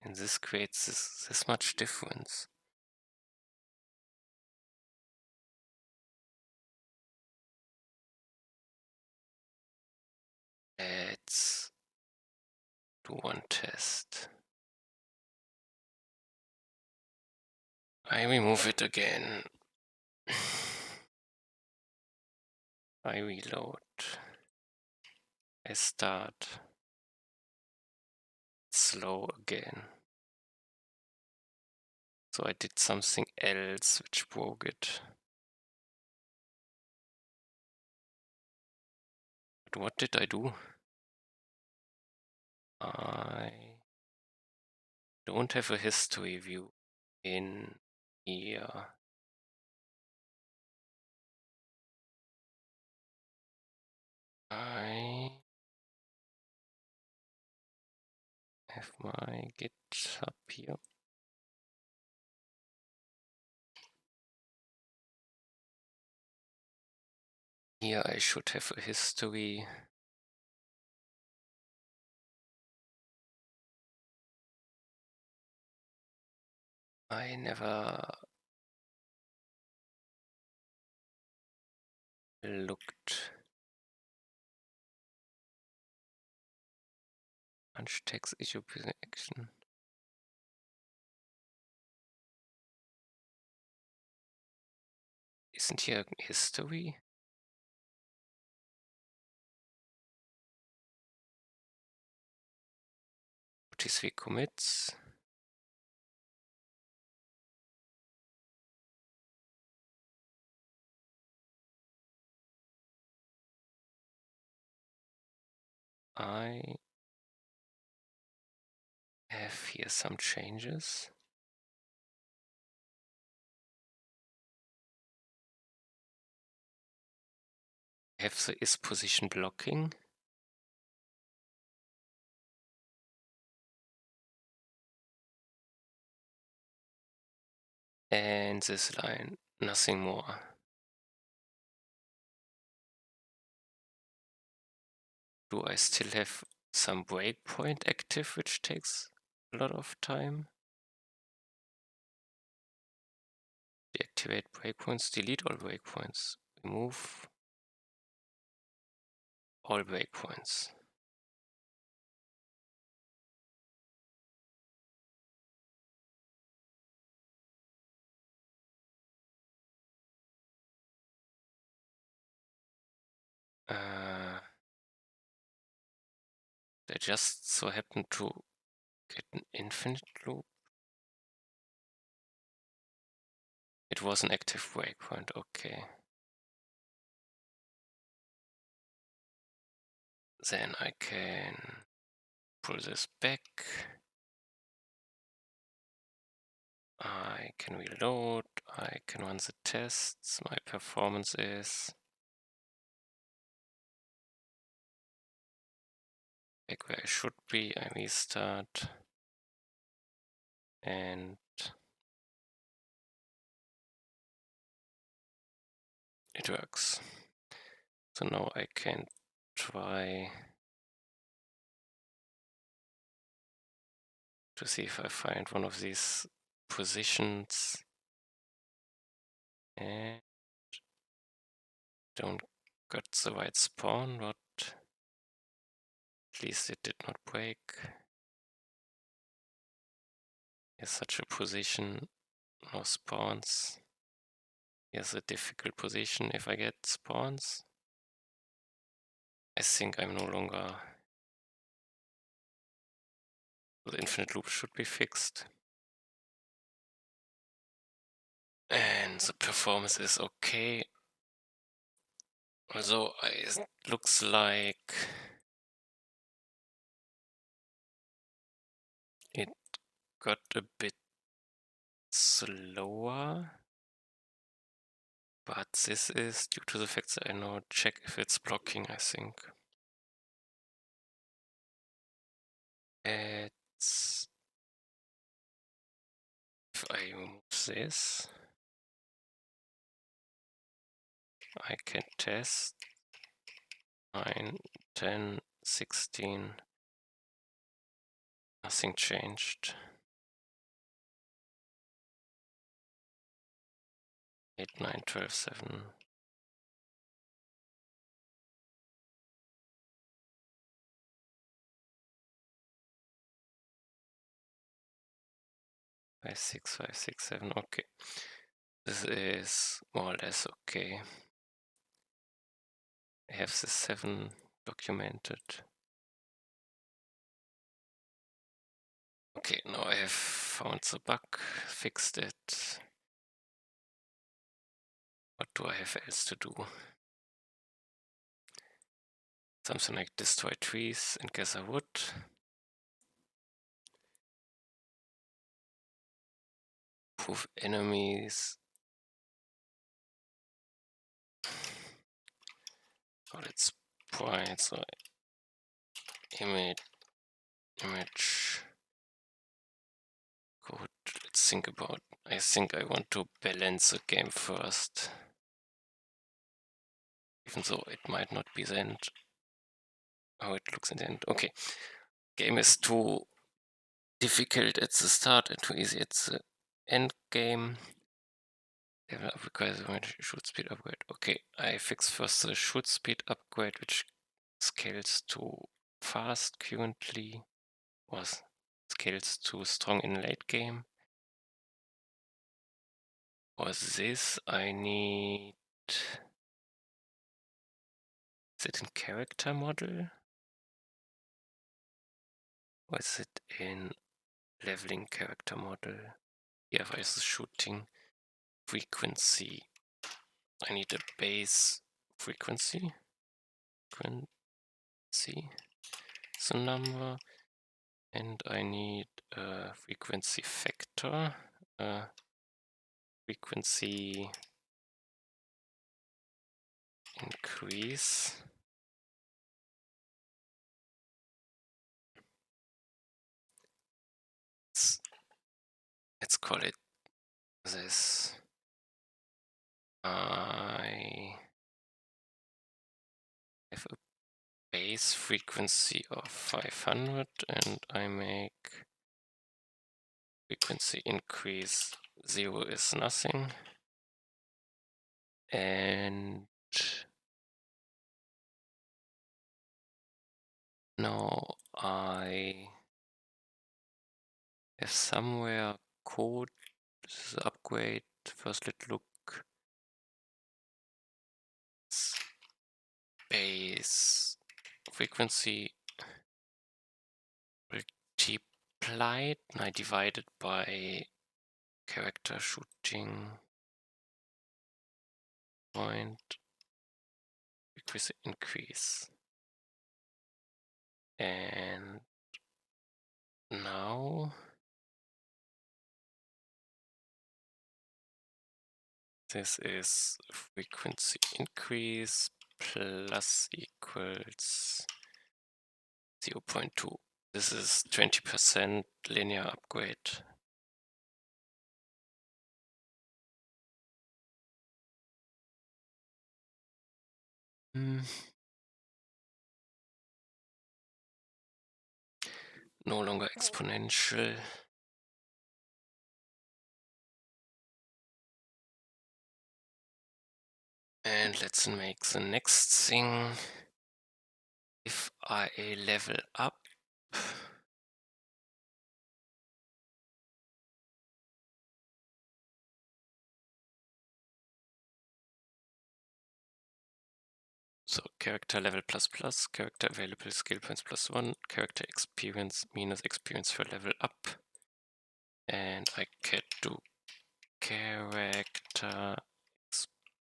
And this creates this much difference. Let's do one test. I remove it again. I reload. I start. Slow again. So I did something else which broke it. But what did I do? I don't have a history view in here. I have my GitHub here. Here I should have a history. I never looked. Punch text issue action. Isn't here history? Notice we commits. I have here some changes. I have the is position blocking. And this line, nothing more. Do I still have some breakpoint active, which takes a lot of time? Deactivate breakpoints, delete all breakpoints, remove all breakpoints. They just so happen to get an infinite loop. It was an active breakpoint, okay. Then I can pull this back. I can reload, I can run the tests, my performance is back where I should be, I restart, and it works. So now I can try to see if I find one of these positions and don't got the right spawn, but at least it did not break. Here's such a position, no spawns. Here's a difficult position if I get spawns. I think I'm no longer... The infinite loop should be fixed. And the performance is okay. Although it looks like it got a bit slower. But this is due to the fact that I now check if it's blocking, I think. It's... If I remove this, I can test 9, 10, 16. Nothing changed. 8, 9, 12, 7. Five, 6, 5, 6, 7. Okay. This is more or less okay. I have the 7 documented. Okay, now I have found the bug, fixed it. What do I have else to do? Something like destroy trees and gather wood. Prove enemies. Oh, let's point, so image code. Let's think about, I think I want to balance the game first. Even though it might not be the end. How it looks in the end. Okay. Game is too difficult at the start and too easy at the end game. Level up requires a shoot speed upgrade. Okay, I fix first the shoot speed upgrade, which scales too fast currently, or scales too strong in late game. For this, I need. Is it in character model? Or is it in leveling character model? Yeah, where's the shooting frequency? I need a base frequency. The number, and I need a frequency factor. Frequency increase. Let's call it this. I have a base frequency of 500 and I make frequency increase 0 is nothing. And now I have somewhere code. This is upgrade. First, let's look. Base frequency multiplied. I divided by character shooting point frequency increase. And now this is frequency increase plus equals 0.2. This is 20% linear upgrade. No longer exponential. And let's make the next thing. If I level up, so character level ++, character available skill points +1, character experience minus experience for level up. And I can do character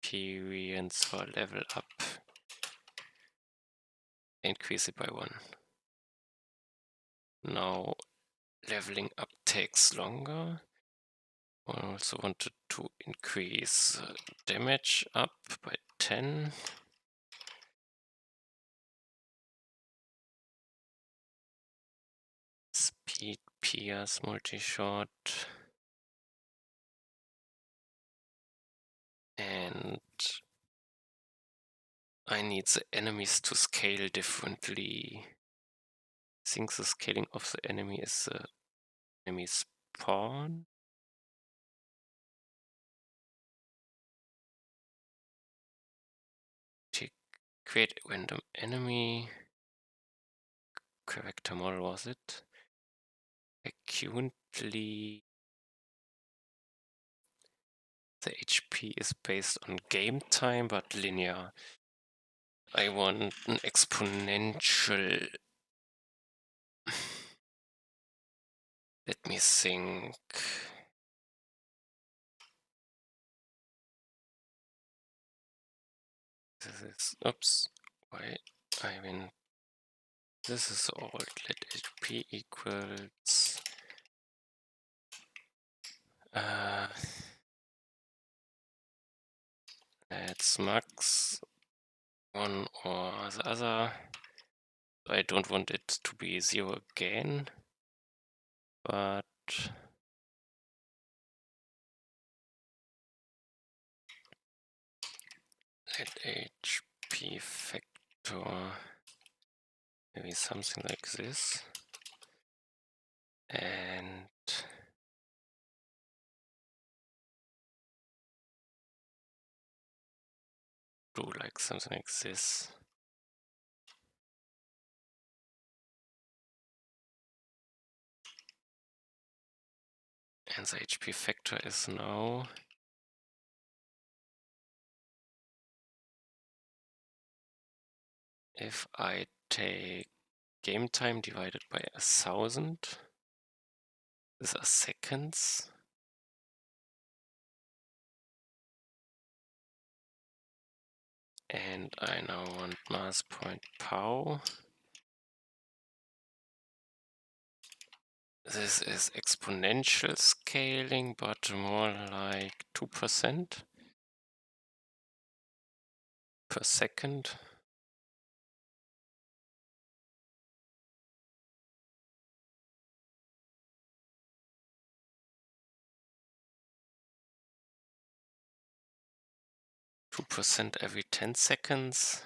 experience for level up. Increase it by 1. Now leveling up takes longer. I also wanted to increase damage up by 10. Speed, Pierce, multi-shot. And I need the enemies to scale differently. I think the scaling of the enemy is the enemy spawn. To create a random enemy. Character model was it? Currently, the HP is based on game time but linear. I want an exponential. Let me think. This is, oops, why, I mean, this is old. Let HP equals, let's max one or the other. I don't want it to be 0 again, but let HP factor maybe something like this. And do like something like this. And the HP factor is now if I take game time divided by 1000, these are seconds. And I now want mass point pow. This is exponential scaling, but more like 2% per second. %, every 10 seconds.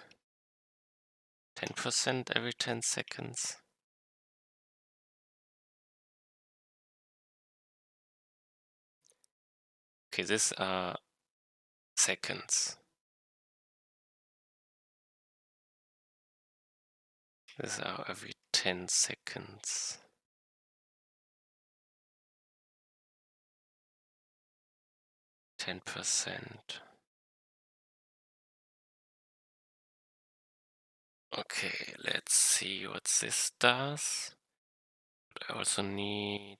10% every 10 seconds. Okay, these are seconds. These are every 10 seconds. %. Okay, let's see what this does. I also need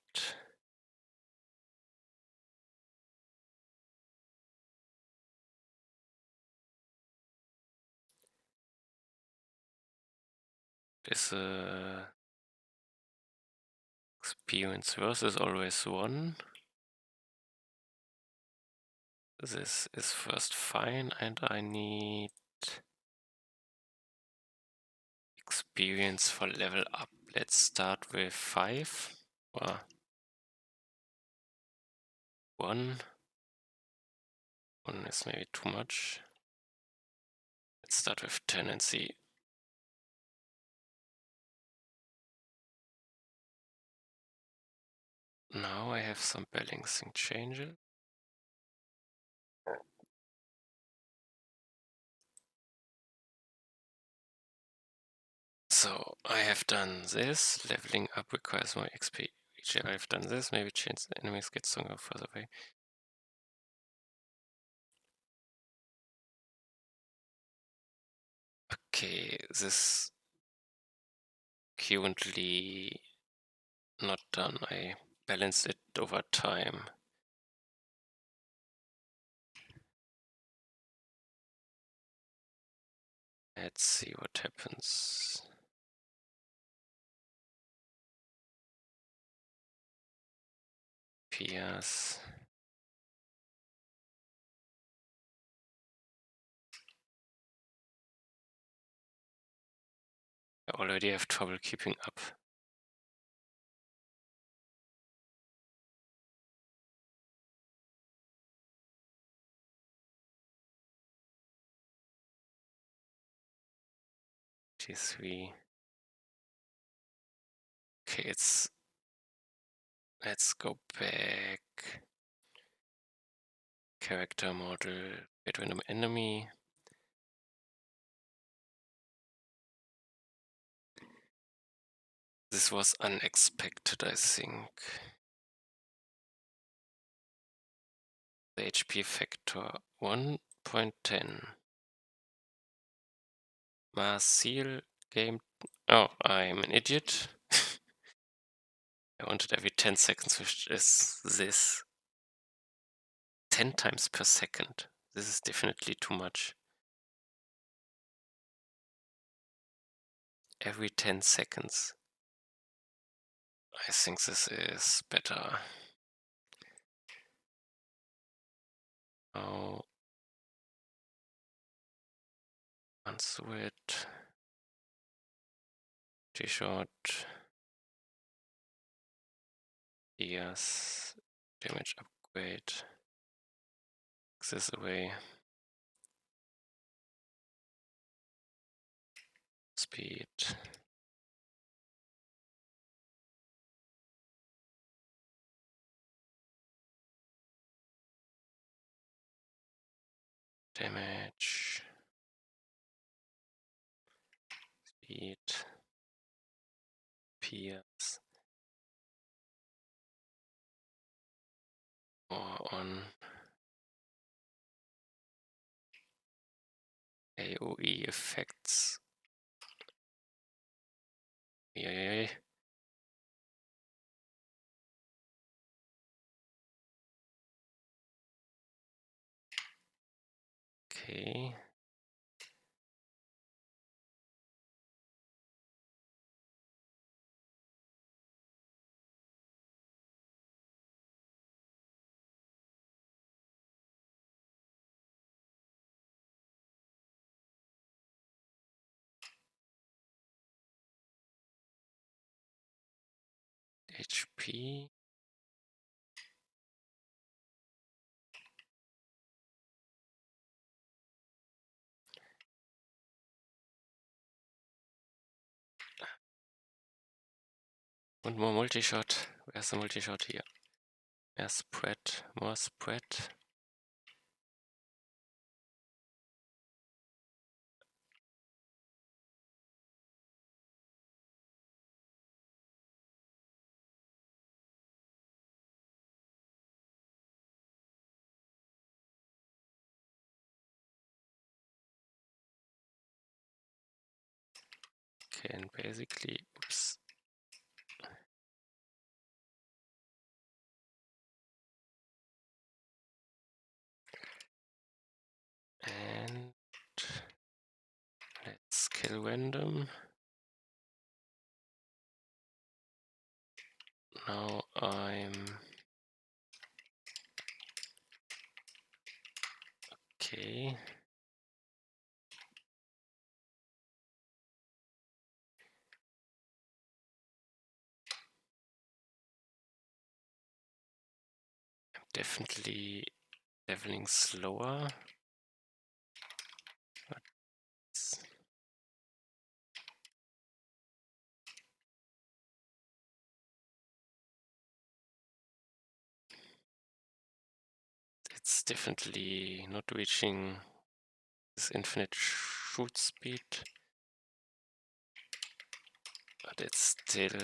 this experience versus always 1. This is first fine, and I need experience for level up. Let's start with 5 or 1. 1 is maybe too much. Let's start with 10 and see. Now I have some balancing changes. So I have done this. Leveling up requires more XP. I've done this. Maybe change the enemies get stronger further away. Okay, this currently not done. I balanced it over time. Let's see what happens. PS. I already have trouble keeping up. T3. Okay, let's go back. Character model, get random enemy. This was unexpected, I think. The HP factor 1.10. Mass seal game. Oh, I'm an idiot. I wanted every 10 seconds, which is this. 10 times per second. This is definitely too much. Every 10 seconds. I think this is better. Oh, unsue it. T-shot. Yes. Damage upgrade. This away. Speed. Damage. speed, peers, or on AOE effects. Yay. Okay. HP. Und more Multishot. Where's the Multishot here? More spread. Okay, and basically, oops. And let's kill random. Now I'm okay. I'm definitely leveling slower. It's definitely not reaching this infinite shoot speed, but it's still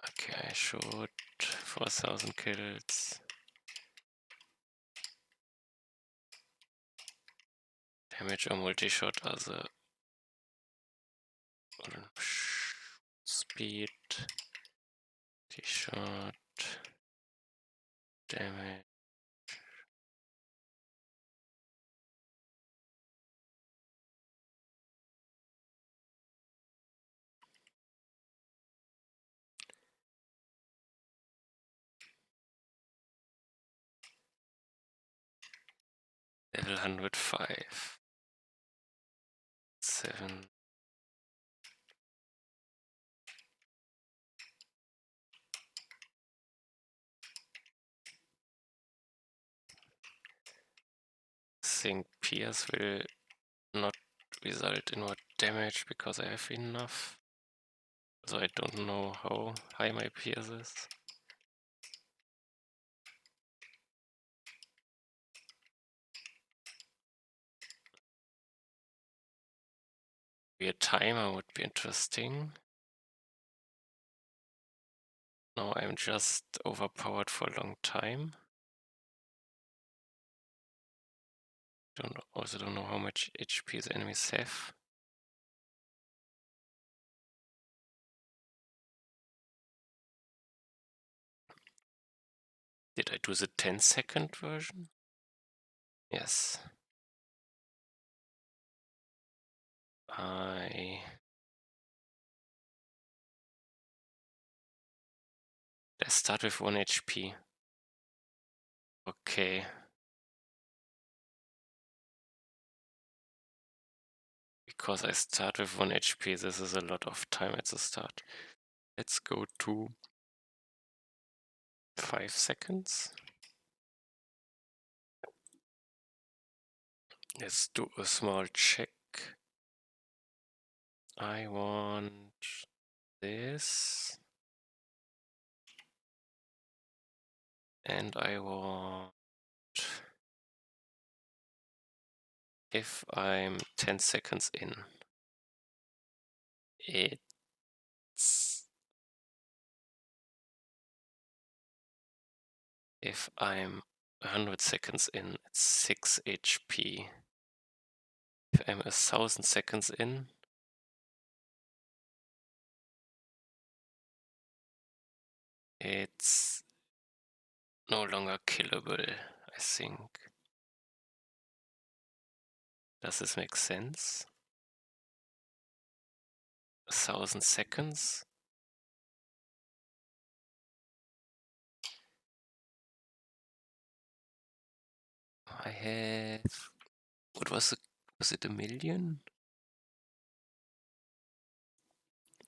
okay. I shoot 4,000 kills. Damage or multi-shot are the speed, multi-shot, damage. Level 105. 7. I think Pierce will not result in more damage because I have enough. So I don't know how high my Pierce is. Maybe a timer would be interesting. Now I'm just overpowered for a long time. Also don't know how much HP the enemies have. Did I do the 10-second version? Yes. Let's start with 1 HP. Okay. Because I start with 1 HP, this is a lot of time at the start. Let's go to 5 seconds. Let's do a small check. I want this. And I want If I'm 10 seconds in, it's if I'm 100 seconds in, it's 6 HP. If I'm 1,000 seconds in, it's no longer killable, I think. Does this make sense? 1,000 seconds? I have... What was it? Was it 1,000,000?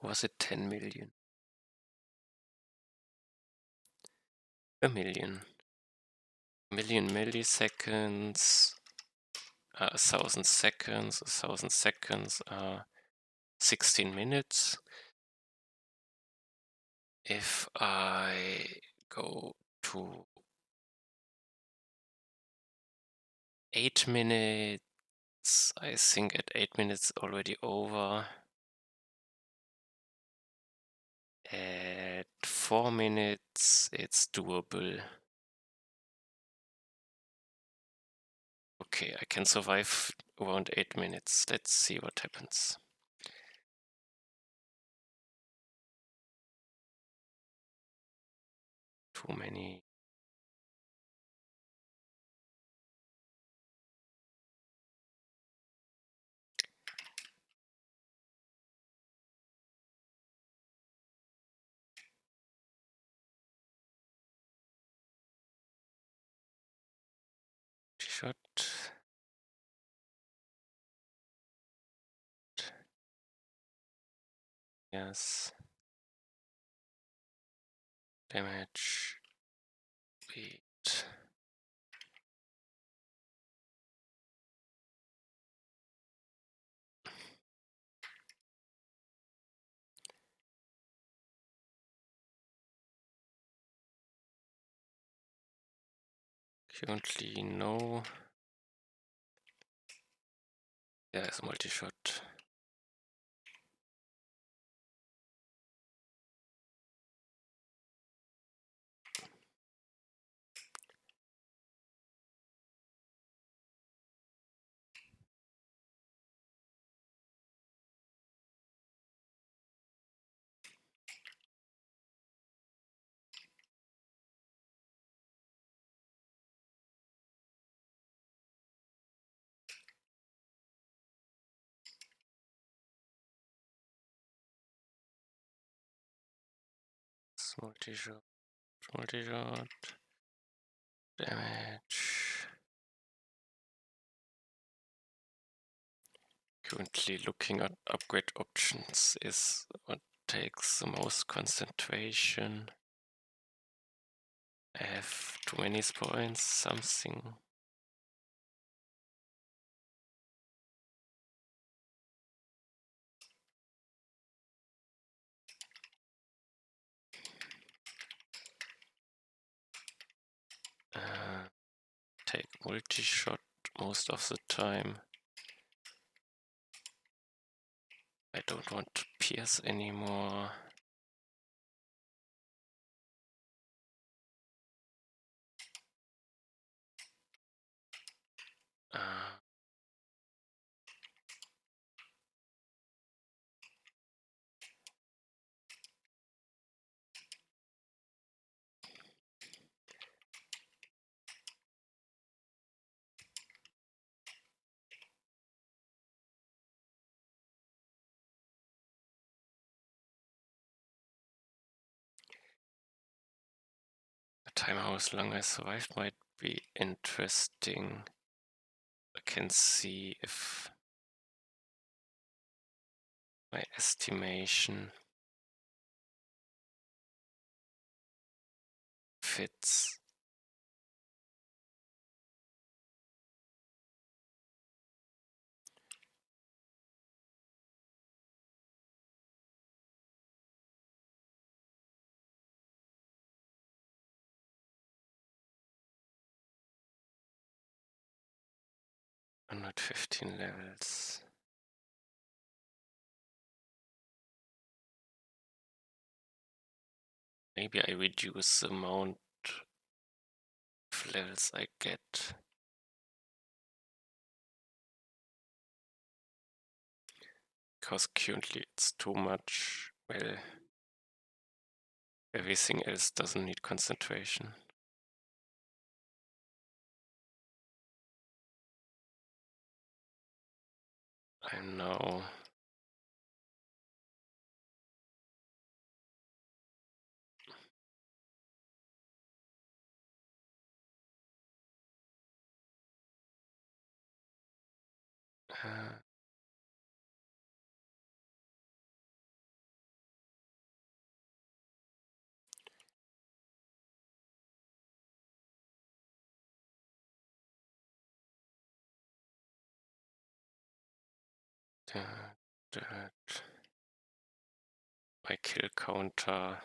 Was it 10 million? 1,000,000. 1,000,000 milliseconds, 1,000 seconds, 1,000 seconds, 16 minutes. If I go to 8 minutes, I think at 8 minutes already over. At 4 minutes, it's doable. Okay, I can survive around 8 minutes. Let's see what happens. Too many. Shot. Yes. Damage. Beat. Currently no. There's a multi-shot. Multi-shot. Multi-shot. Damage. Currently looking at upgrade options is what takes the most concentration. I have too many points, something. Take multi-shot most of the time. I don't want to pierce anymore. A timer how long I survived might be interesting. I can see if my estimation fits. 115 levels. Maybe I reduce the amount of levels I get. Because currently it's too much. Well, everything else doesn't need concentration. I'm now uh, that my kill counter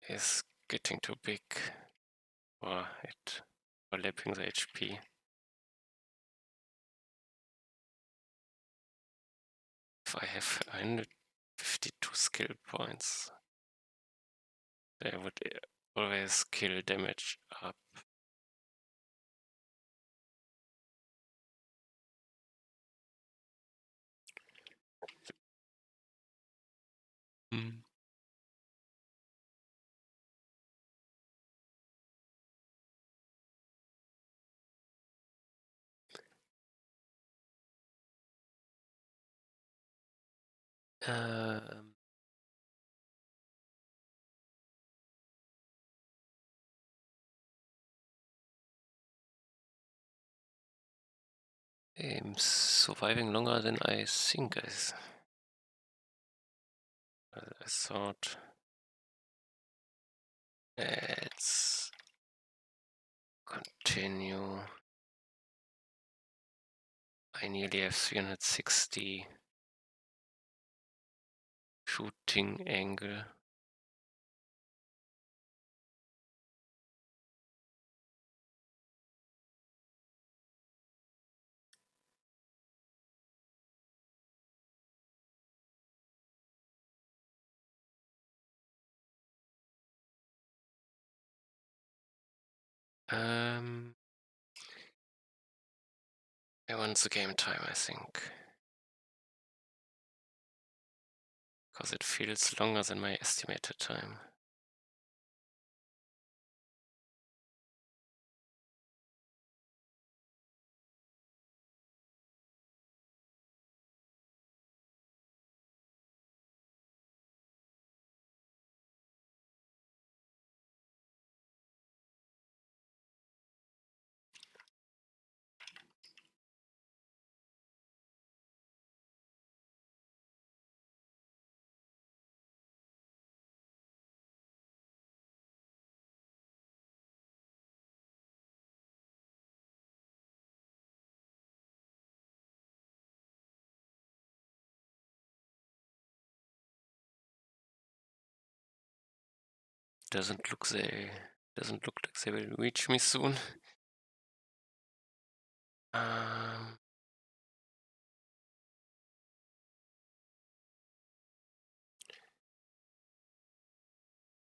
is getting too big, or it overlapping the HP. If I have 152 skill points, I would always kill damage up. Hmm. Um, I'm surviving longer than I think I thought. Let's continue. I nearly have 360 shooting angle. I want the game time, I think. Because it feels longer than my estimated time. Doesn't look like they will reach me soon.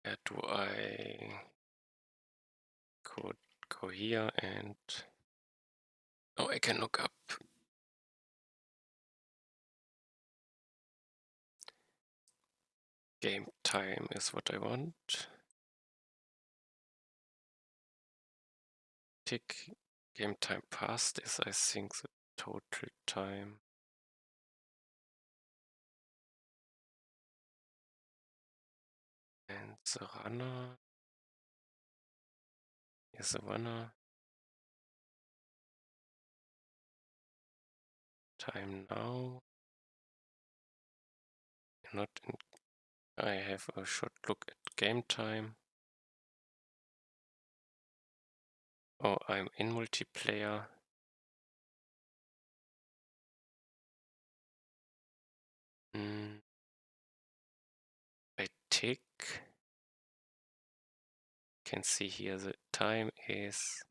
Where do I could go here and oh, I can look up. Game time is what I want. Tick. Game time passed is, I think, the total time. And the runner is the runner. Time now. Not in. I have a short look at game time. Oh, I'm in multiplayer. I tick. can see here the time is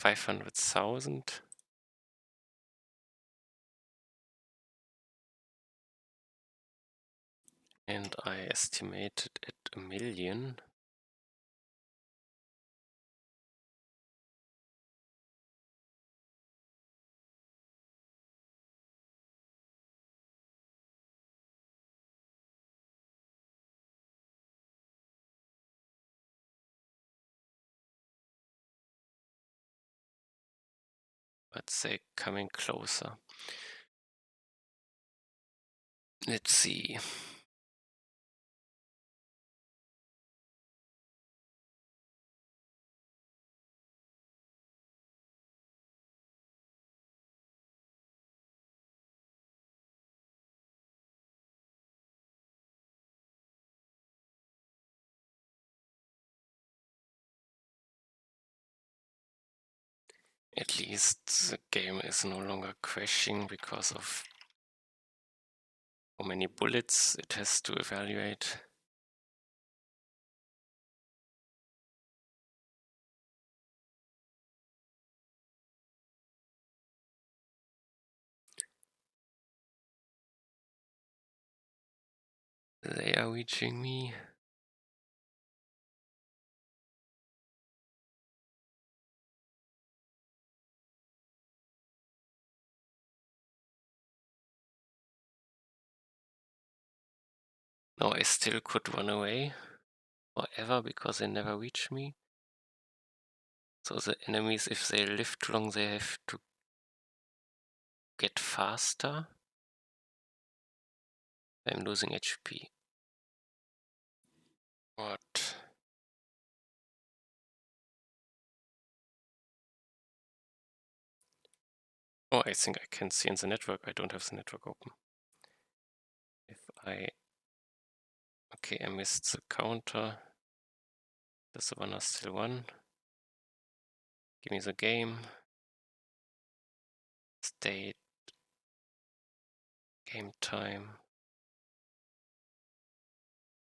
500,000. And I estimated at 1,000,000. But they're coming closer. Let's see. At least the game is no longer crashing because of how many bullets it has to evaluate. They are reaching me. Now I still could run away forever because they never reach me. So the enemies, if they live too long, they have to get faster. I'm losing HP. What? Oh, I think I can see in the network. I don't have the network open. If I... Okay, I missed the counter. Does the runner still won? Give me the game. State. Game time.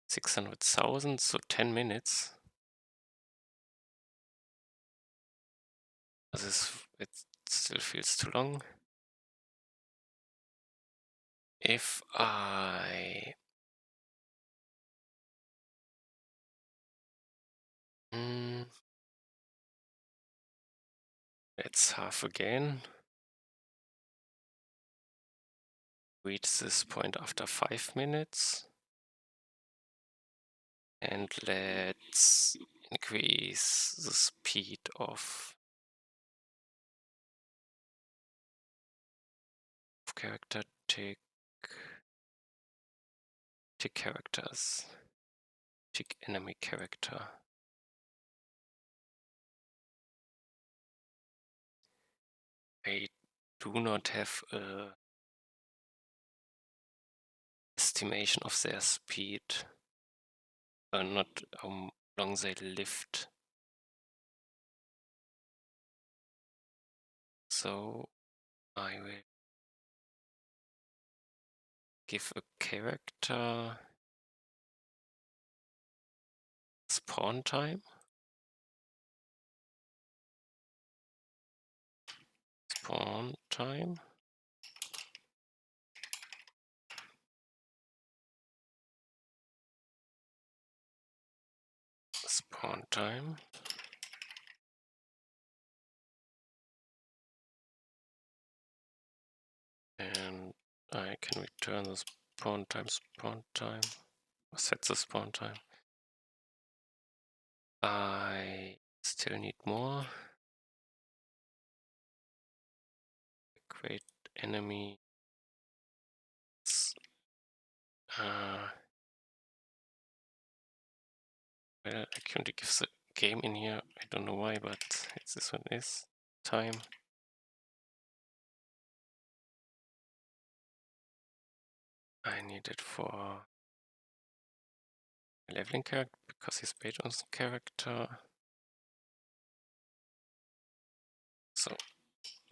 600,000, so 10 minutes. It still feels too long. If I... Let's half again. Reach this point after 5 minutes. And let's increase the speed of character tick characters. Tick enemy character. I do not have a estimation of their speed. Not how long they lived. So I will give a character spawn time. Spawn time. Spawn time. And I can return the spawn time, set the spawn time. I still need more. Create enemy. Well, I can't give the game in here. I don't know why, but it's this one is time. I need it for leveling character because he's based on the character. So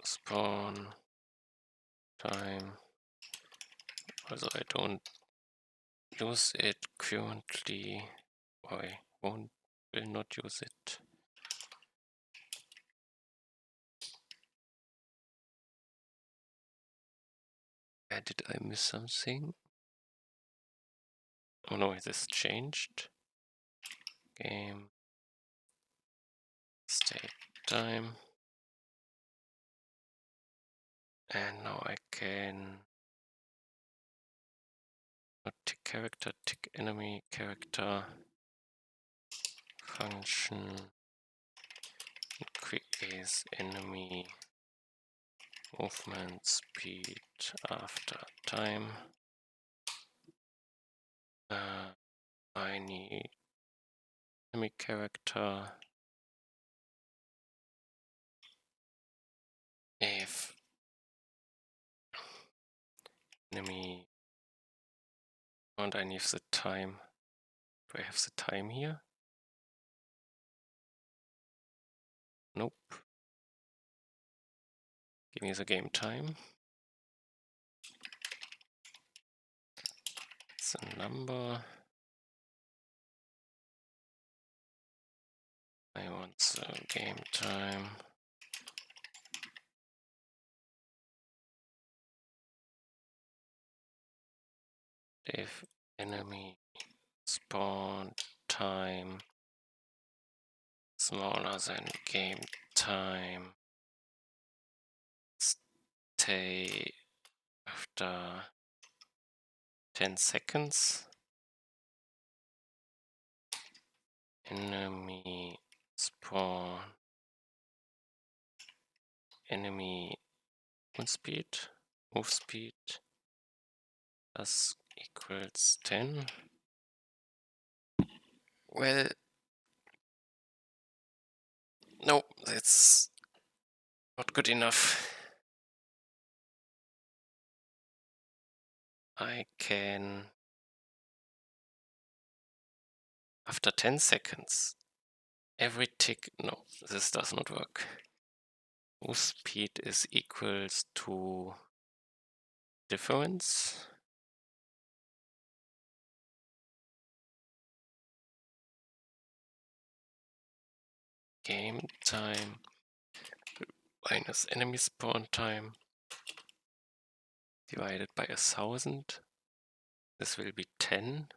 spawn time. Also I don't use it currently. I won't will not use it. Did I miss something? Oh no, this changed. Game state time. And now I can not tick character, tick enemy character, function, increase enemy movement speed after time. I need enemy character if enemy, and I need the time. Do I have the time here? Nope. Give me the game time. The number. I want the game time. If enemy spawn time smaller than game time, stay after 10 seconds. Enemy spawn, enemy move speed plus equals 10. Well, no, that's not good enough. I can, after 10 seconds, every tick, no, this does not work. Move speed is equals to difference. Game time minus enemy spawn time divided by 1000. This will be 10.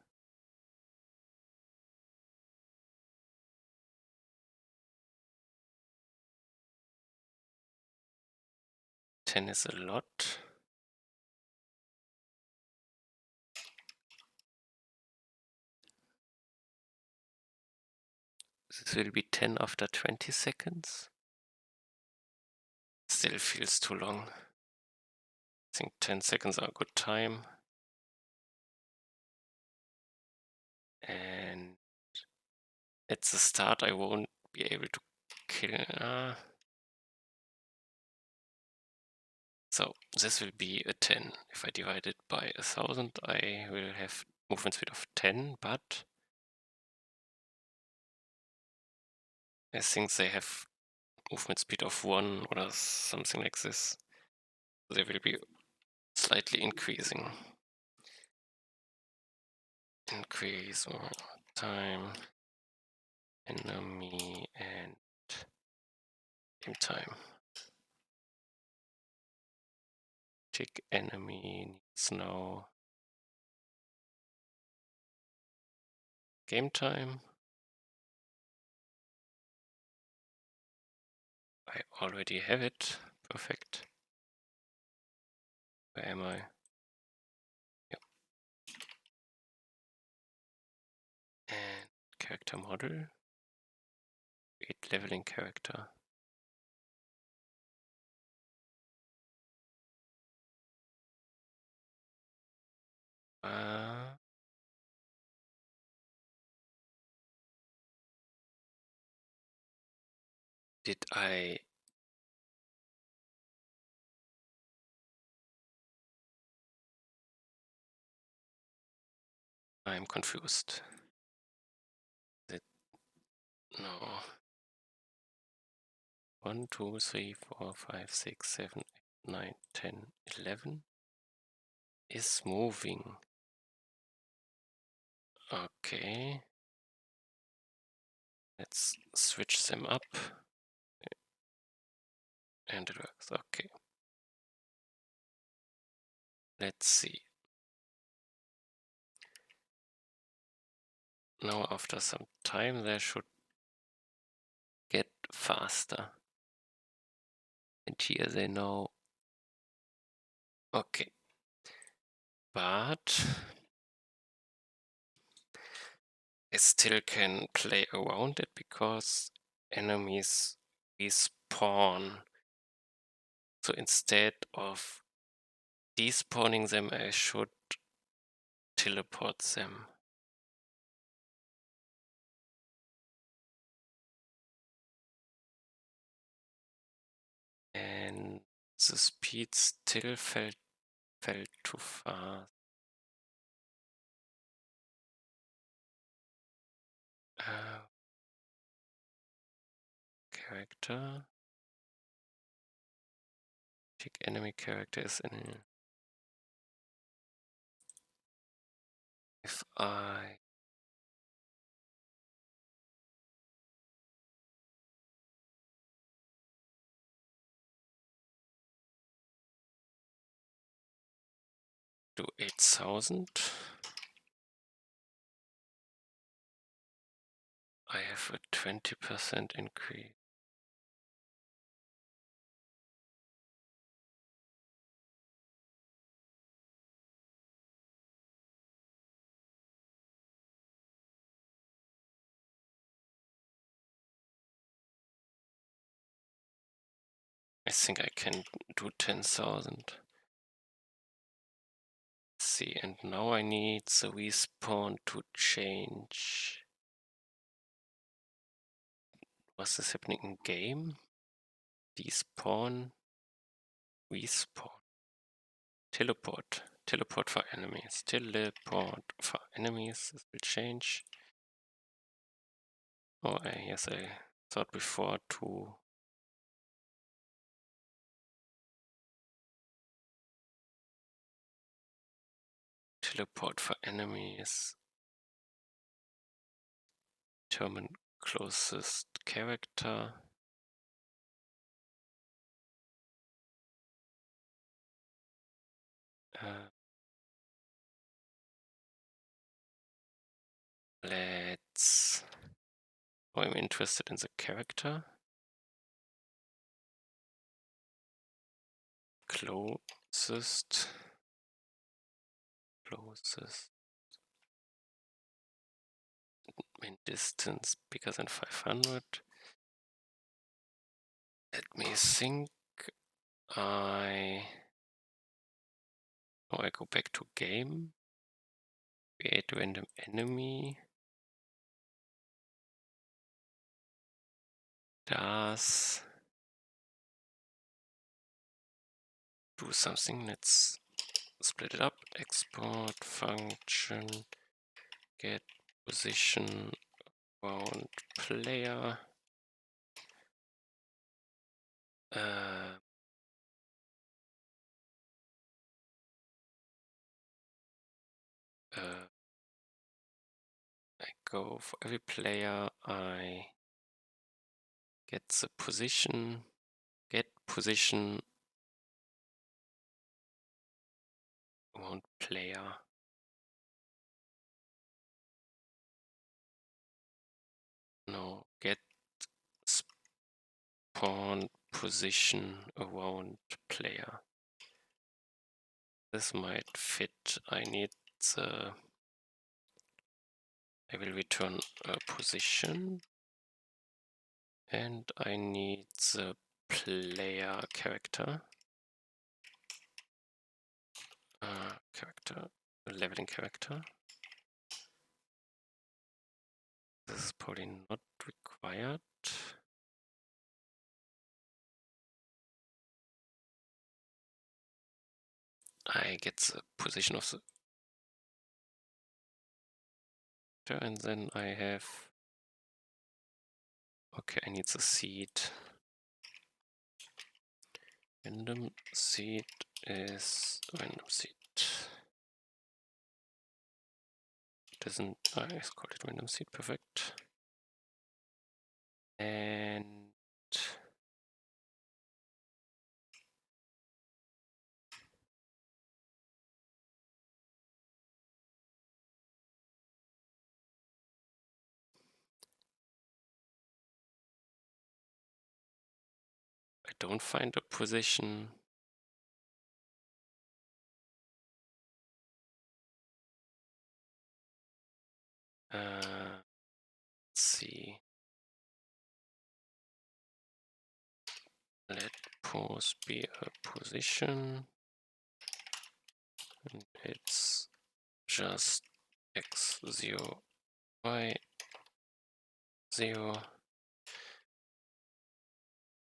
Ten is a lot. This will be 10 after 20 seconds. Still feels too long. I think 10 seconds are a good time. And at the start I won't be able to kill. So this will be a 10. If I divide it by 1000, I will have movement speed of 10, but I think they have movement speed of 1 or something like this. They will be slightly increasing. Increase or time, enemy, and game time. Tick enemy needs now game time. I already have it. Perfect. Where am I? Yep. And character model. Create leveling character. Did I... I'm confused. No. 1, 2, 3, 4, 5, 6, 7, 8, 9, 10, 11 is moving. Okay. Let's switch them up. And it works, okay. Let's see. Now after some time they should get faster. And here they know. Okay. But I still can play around it because enemies respawn. So instead of despawning them, I should teleport them. And the speed still felt too fast. Character. Pick enemy characters in. If I do 8,000, I have a 20% increase. I think I can do 10,000. See, and now I need the respawn to change. Was this happening in game? Despawn, respawn. Teleport. Teleport for enemies. Teleport for enemies. This will change. Oh, yes, I thought before to teleport for enemies. Determine closest character. Let's. Oh, I'm interested in the character. Closest. Main distance bigger than 500. Let me think. I go back to game. Create random enemy. Does do something. Let's split it up. Export function. Get position around player. I go for every player. I get the position. Get position around player. No, get spawn position around player. This might fit. I will return a position. And I need the player character. Leveling character. This is probably not required. I get the position of the and then I have. Okay, I need the seed. Random seed is random seed. Doesn't I call it random seed? Perfect. And I don't find a position. Let's see. Let pose be a position. And it's just x0, y0.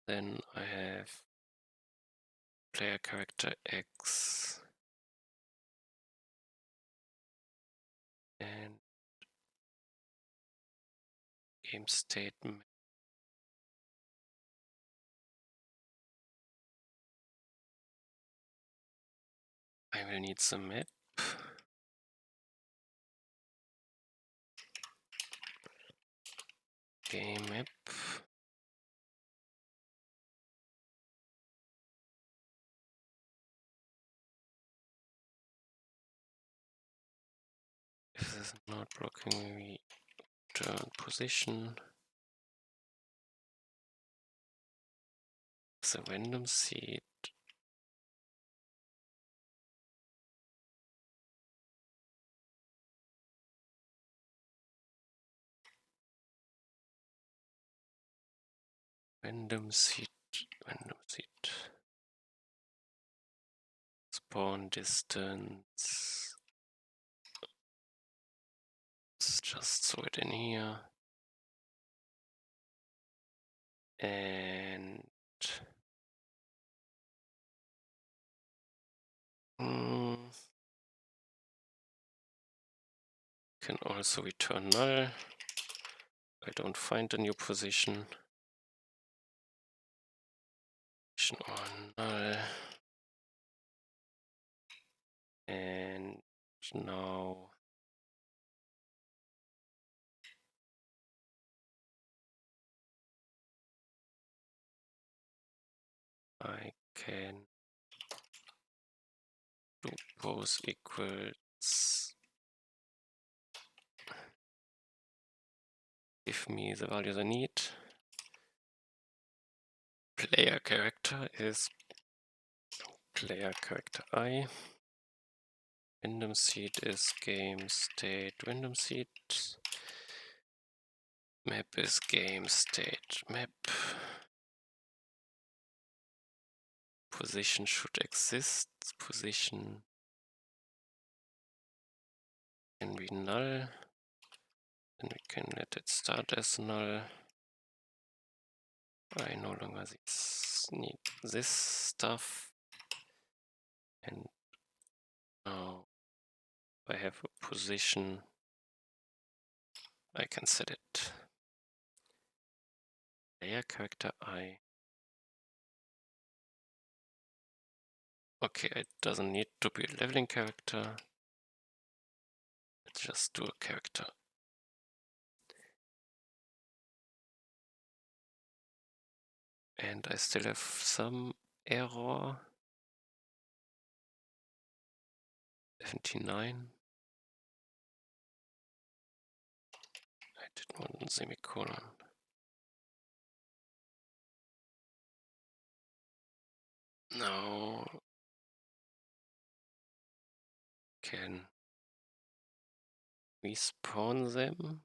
Then I have player character x and game state map. I will need the map. Game map. If this is not blocking, we turn position. The random seed. Random seed. Spawn distance. Let's just throw it in here. And can also return null. I don't find a new position. On null. And now I can do pose equals, give me the values I need. Player character is player character I. Random seed is game state random seed. Map is game state map. Position should exist. Position can be null. And we can let it start as null. I no longer need this stuff. And now I have a position. I can set it. Player character I. Okay, it doesn't need to be a leveling character. Let's just do a character. And I still have some error. 79. I didn't want a semicolon. Now can we spawn them?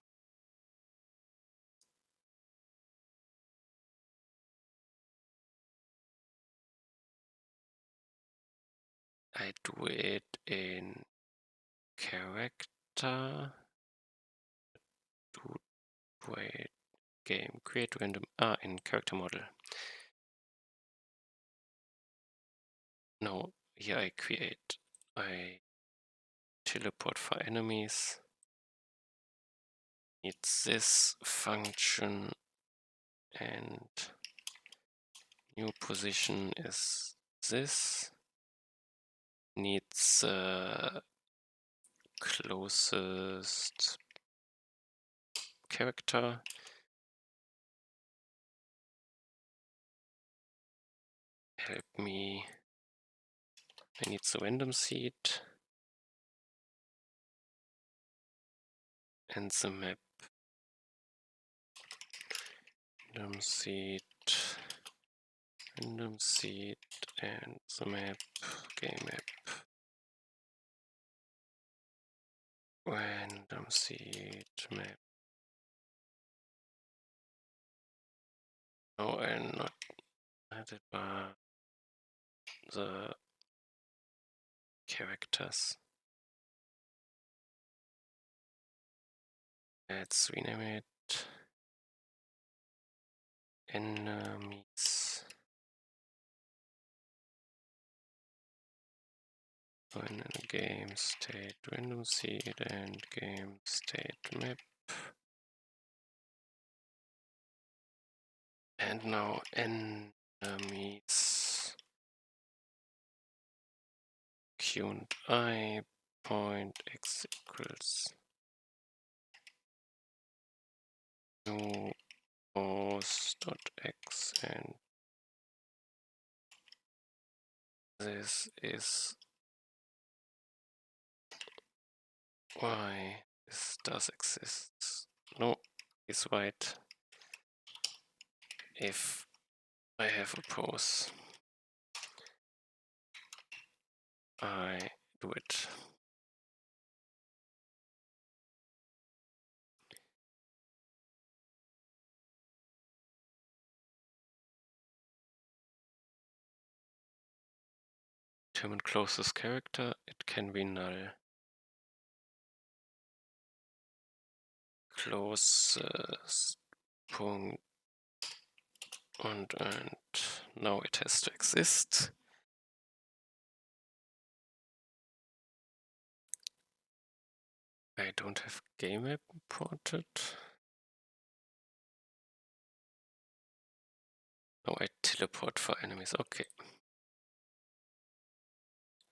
I do it in character. Do wait game create random in character model. No, here I create. I teleport for enemies. It's this function and new position is this. Needs closest character. help me. I need the random seed and the map. Random seed and the map, game map. Random seed map. No, and not added by the characters. Let's rename it enemies. When game state random seed and game state map. And now enemies. Count I point x equals new dot x, and this is y. This does exist. No, is right. If I have a pose, I do it. Determine closest character, it can be null. Closest point and now it has to exist. I don't have game map imported. Oh, I teleport for enemies. Okay.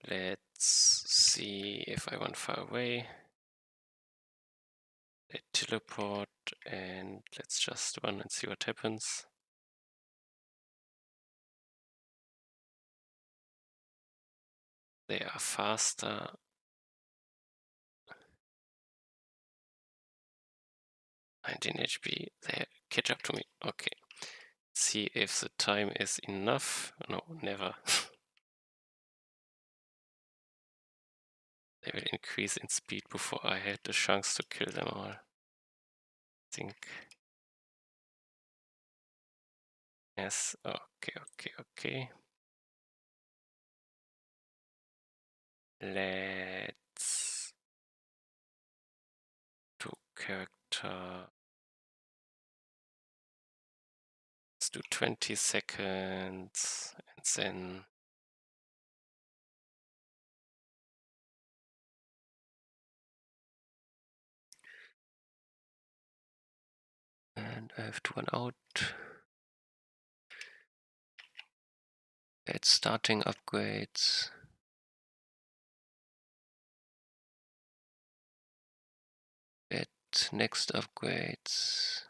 Let's see if I want far away. I teleport and let's just run and see what happens. They are faster. "19 HP, they catch up to me." Okay. See if the time is enough. No, never. They will increase in speed before I had the chance to kill them all. I think. Yes, okay. Let's do character. Let's do 20 seconds and then and I have to run out. Add starting upgrades. Add next upgrades.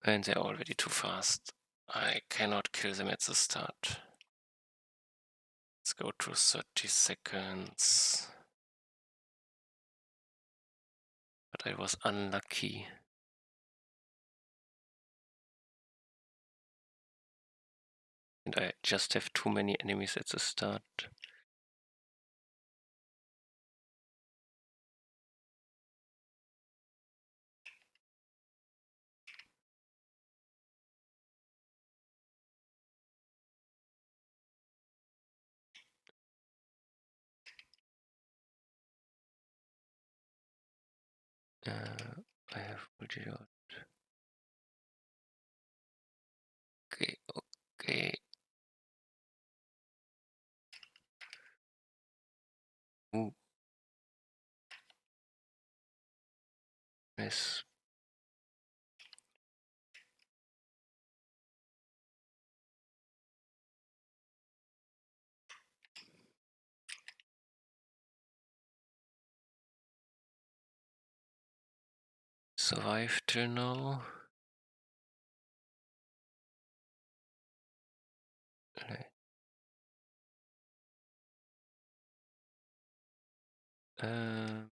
And they're already too fast. I cannot kill them at the start. Let's go to 30 seconds. But I was unlucky. And I just have too many enemies at the start. I have multi-shot. Okay. Ooh. Miss. Survive till now. Oops.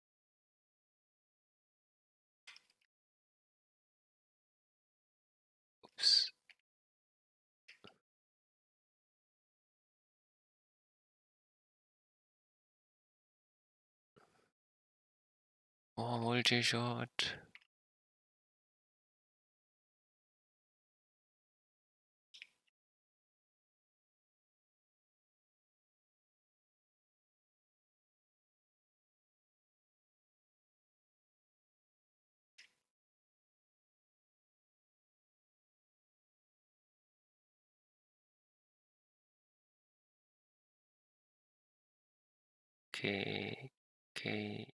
More multi-shot. Okay, okay.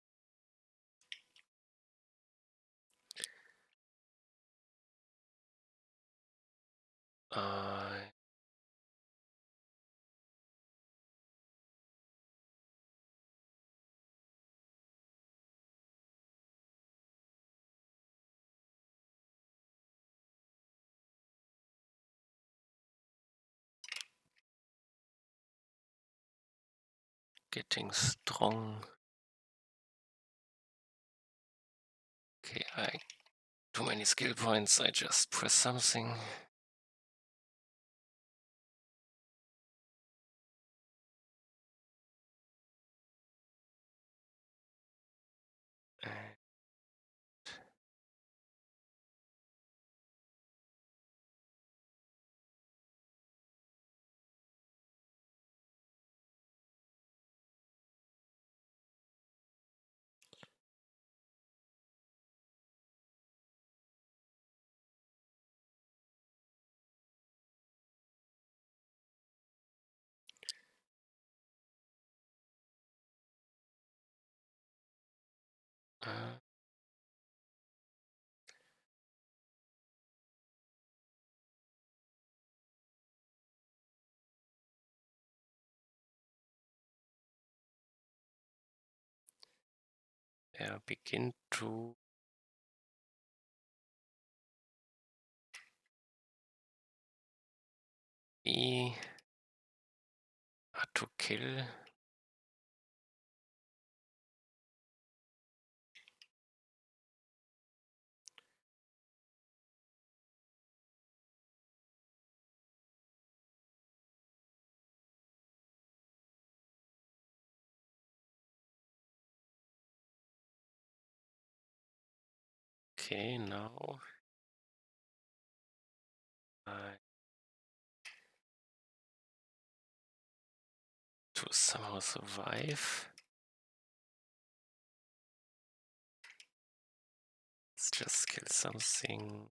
Getting strong. Okay, I too many skill points. I just press something. Begin to be to kill. Okay, now I to somehow survive. Let's just kill something.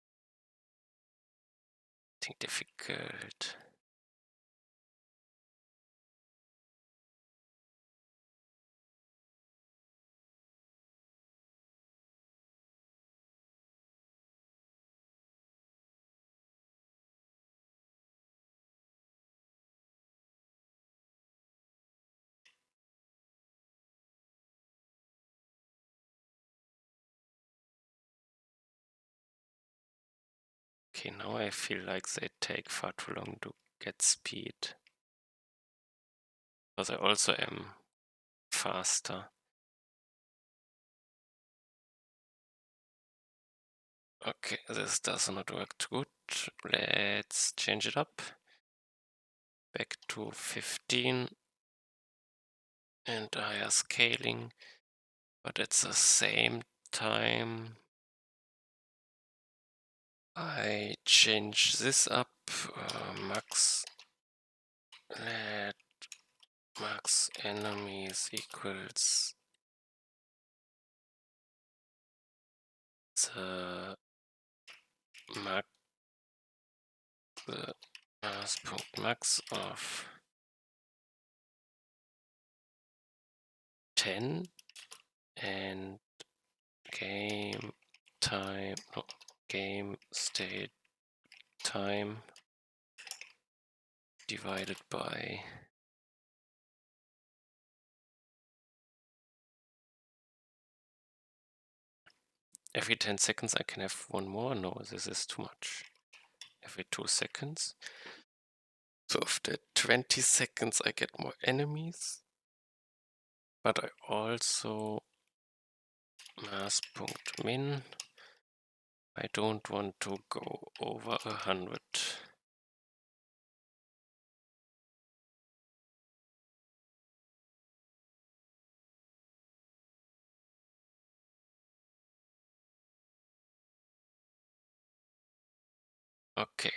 I think difficult. Okay, now I feel like they take far too long to get speed. Because I also am faster. Okay, this does not work good. Let's change it up. Back to 15 and higher scaling, but at the same time I change this up. Max, let max enemies equals the max, the max of 10 and game time, no, game state time divided by every 10 seconds I can have one more. No, this is too much. Every 2 seconds. So after 20 seconds I get more enemies. but I also mass.min. I don't want to go over 100. Okay.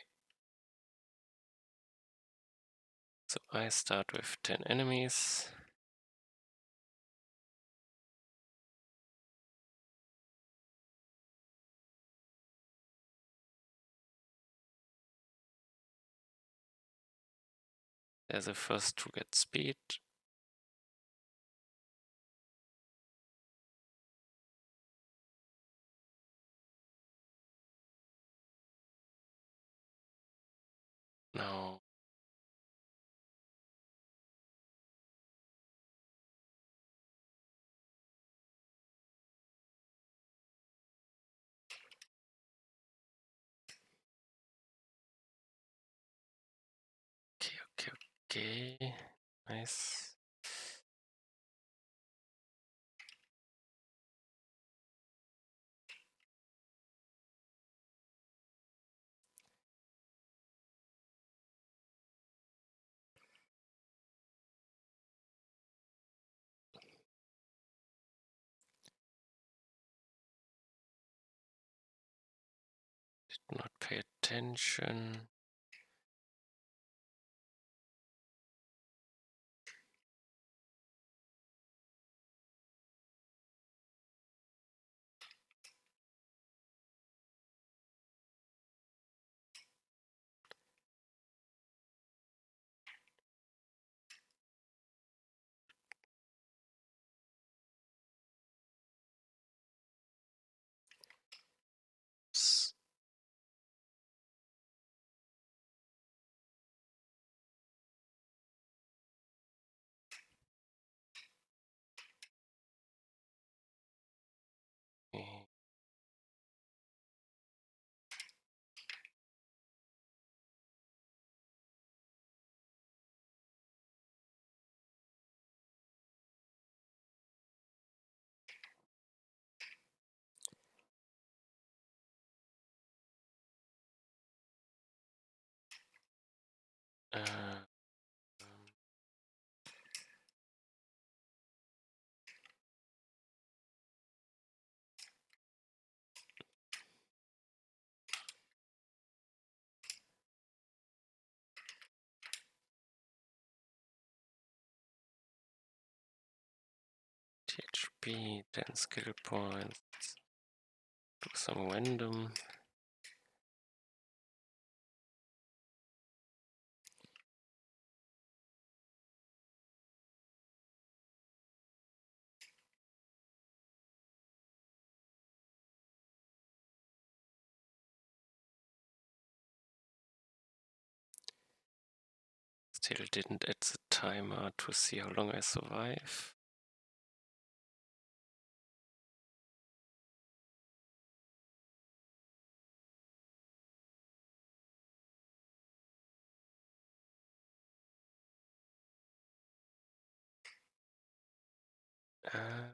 So I start with 10 enemies. They're the first to get speed. Now okay. Nice. Did not pay attention. Okay. Uh, THP, 10 skill points. Do some random. Still didn't add the timer to see how long I survive. Uh,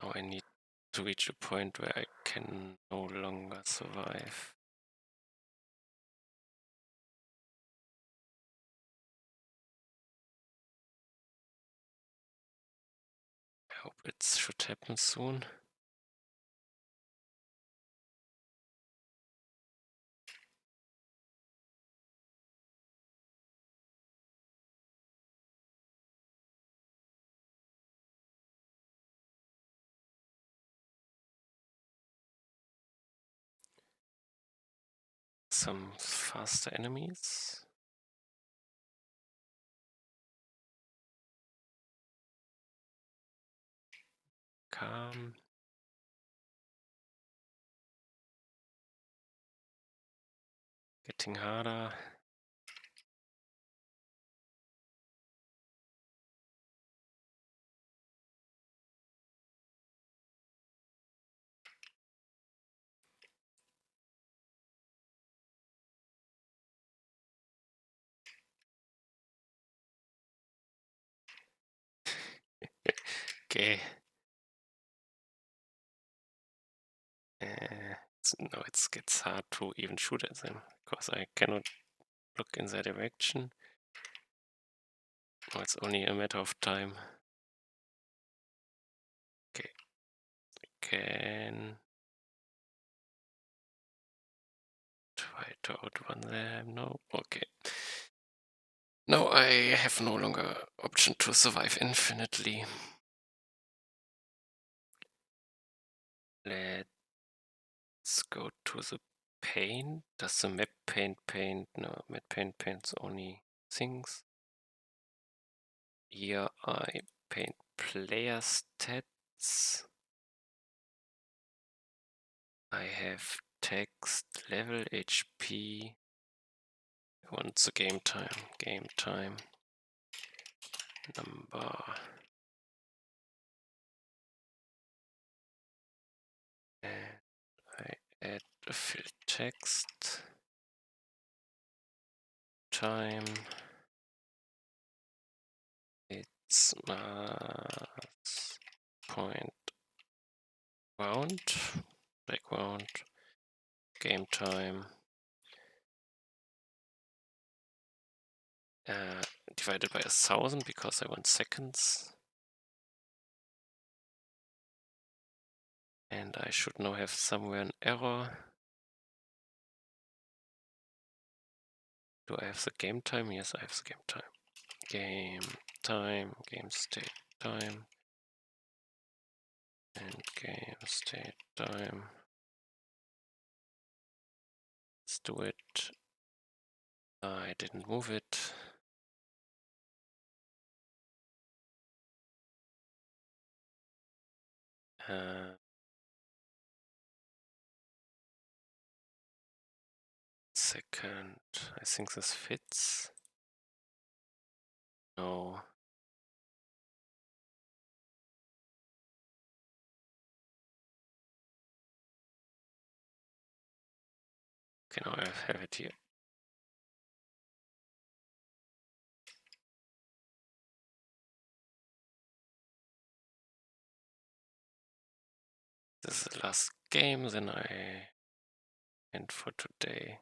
Now I need to reach a point where I can no longer survive. I hope it should happen soon. Some faster enemies. Calm. Getting harder. Okay. Now it gets hard to even shoot at them because I cannot look in their direction. Now it's only a matter of time. Okay. Can try to outrun them. No. Okay. Now I have no longer option to survive infinitely. Let's go to the paint. Does the map paint? No, map paints only things. Here I paint player stats. I have text, level, HP. I want the game time, number. And I add a fill text, time. It's mass point round, background, game time. Divided by 1,000 because I want seconds. And I should now have somewhere an error. Do I have the game time? Yes, I have the game time. Game state time, and game state time. Let's do it. I didn't move it. Second, I think this fits. No. Okay, now I have it here. This is the last game, then I end for today.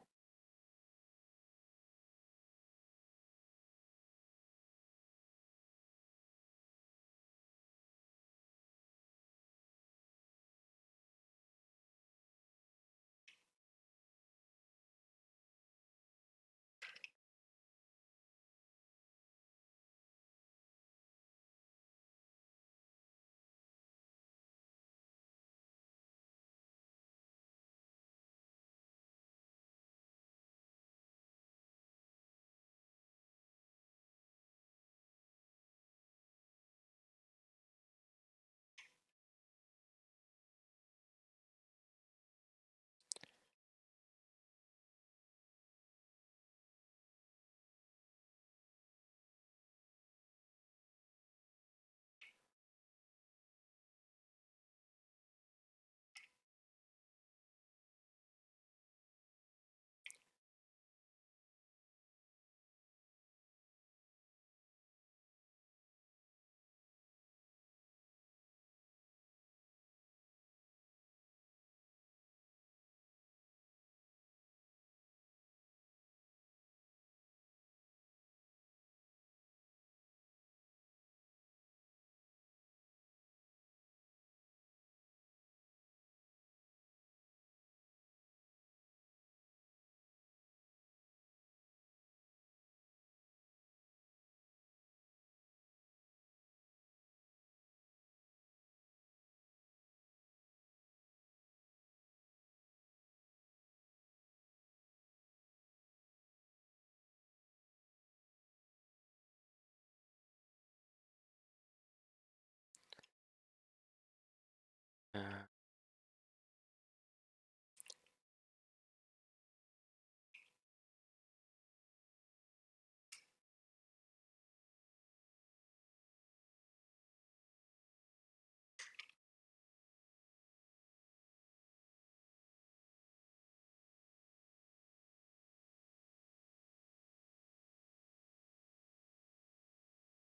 Uh,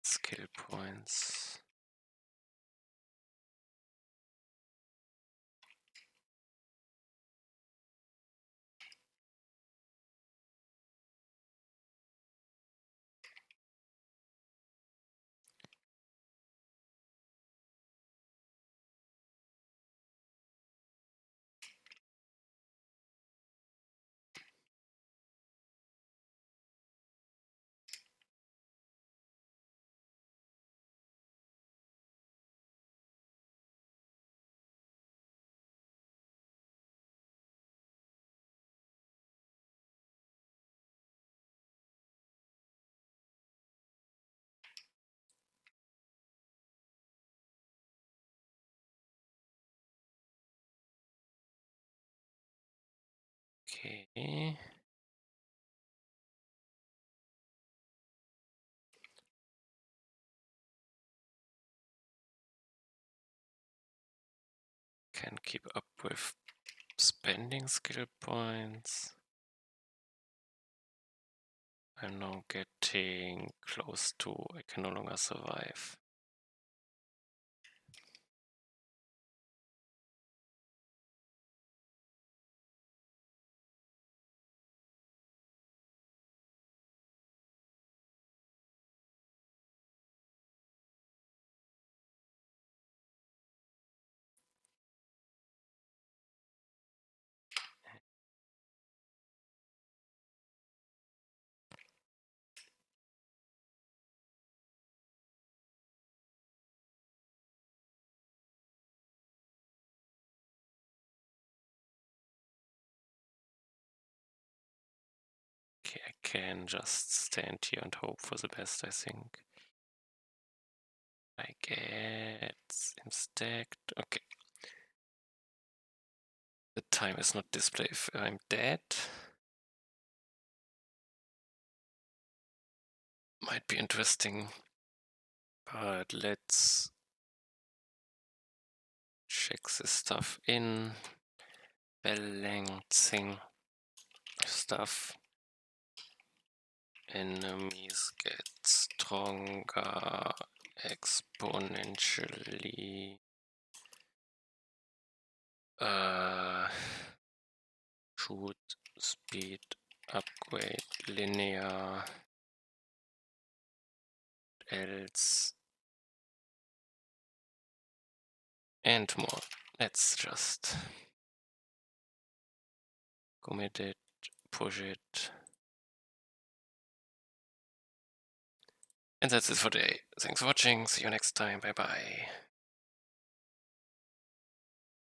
skill points. Okay. Can keep up with spending skill points. I'm now getting close to I can no longer survive. Okay, I can just stand here and hope for the best, I think. I get him stacked. Okay. The time is not displayed if I'm dead. Might be interesting. But let's check this stuff in. Balancing stuff. Enemies get stronger exponentially. Shoot speed upgrade linear. Else and more. Let's just commit it, push it. And that's it for today. Thanks for watching. See you next time. Bye bye.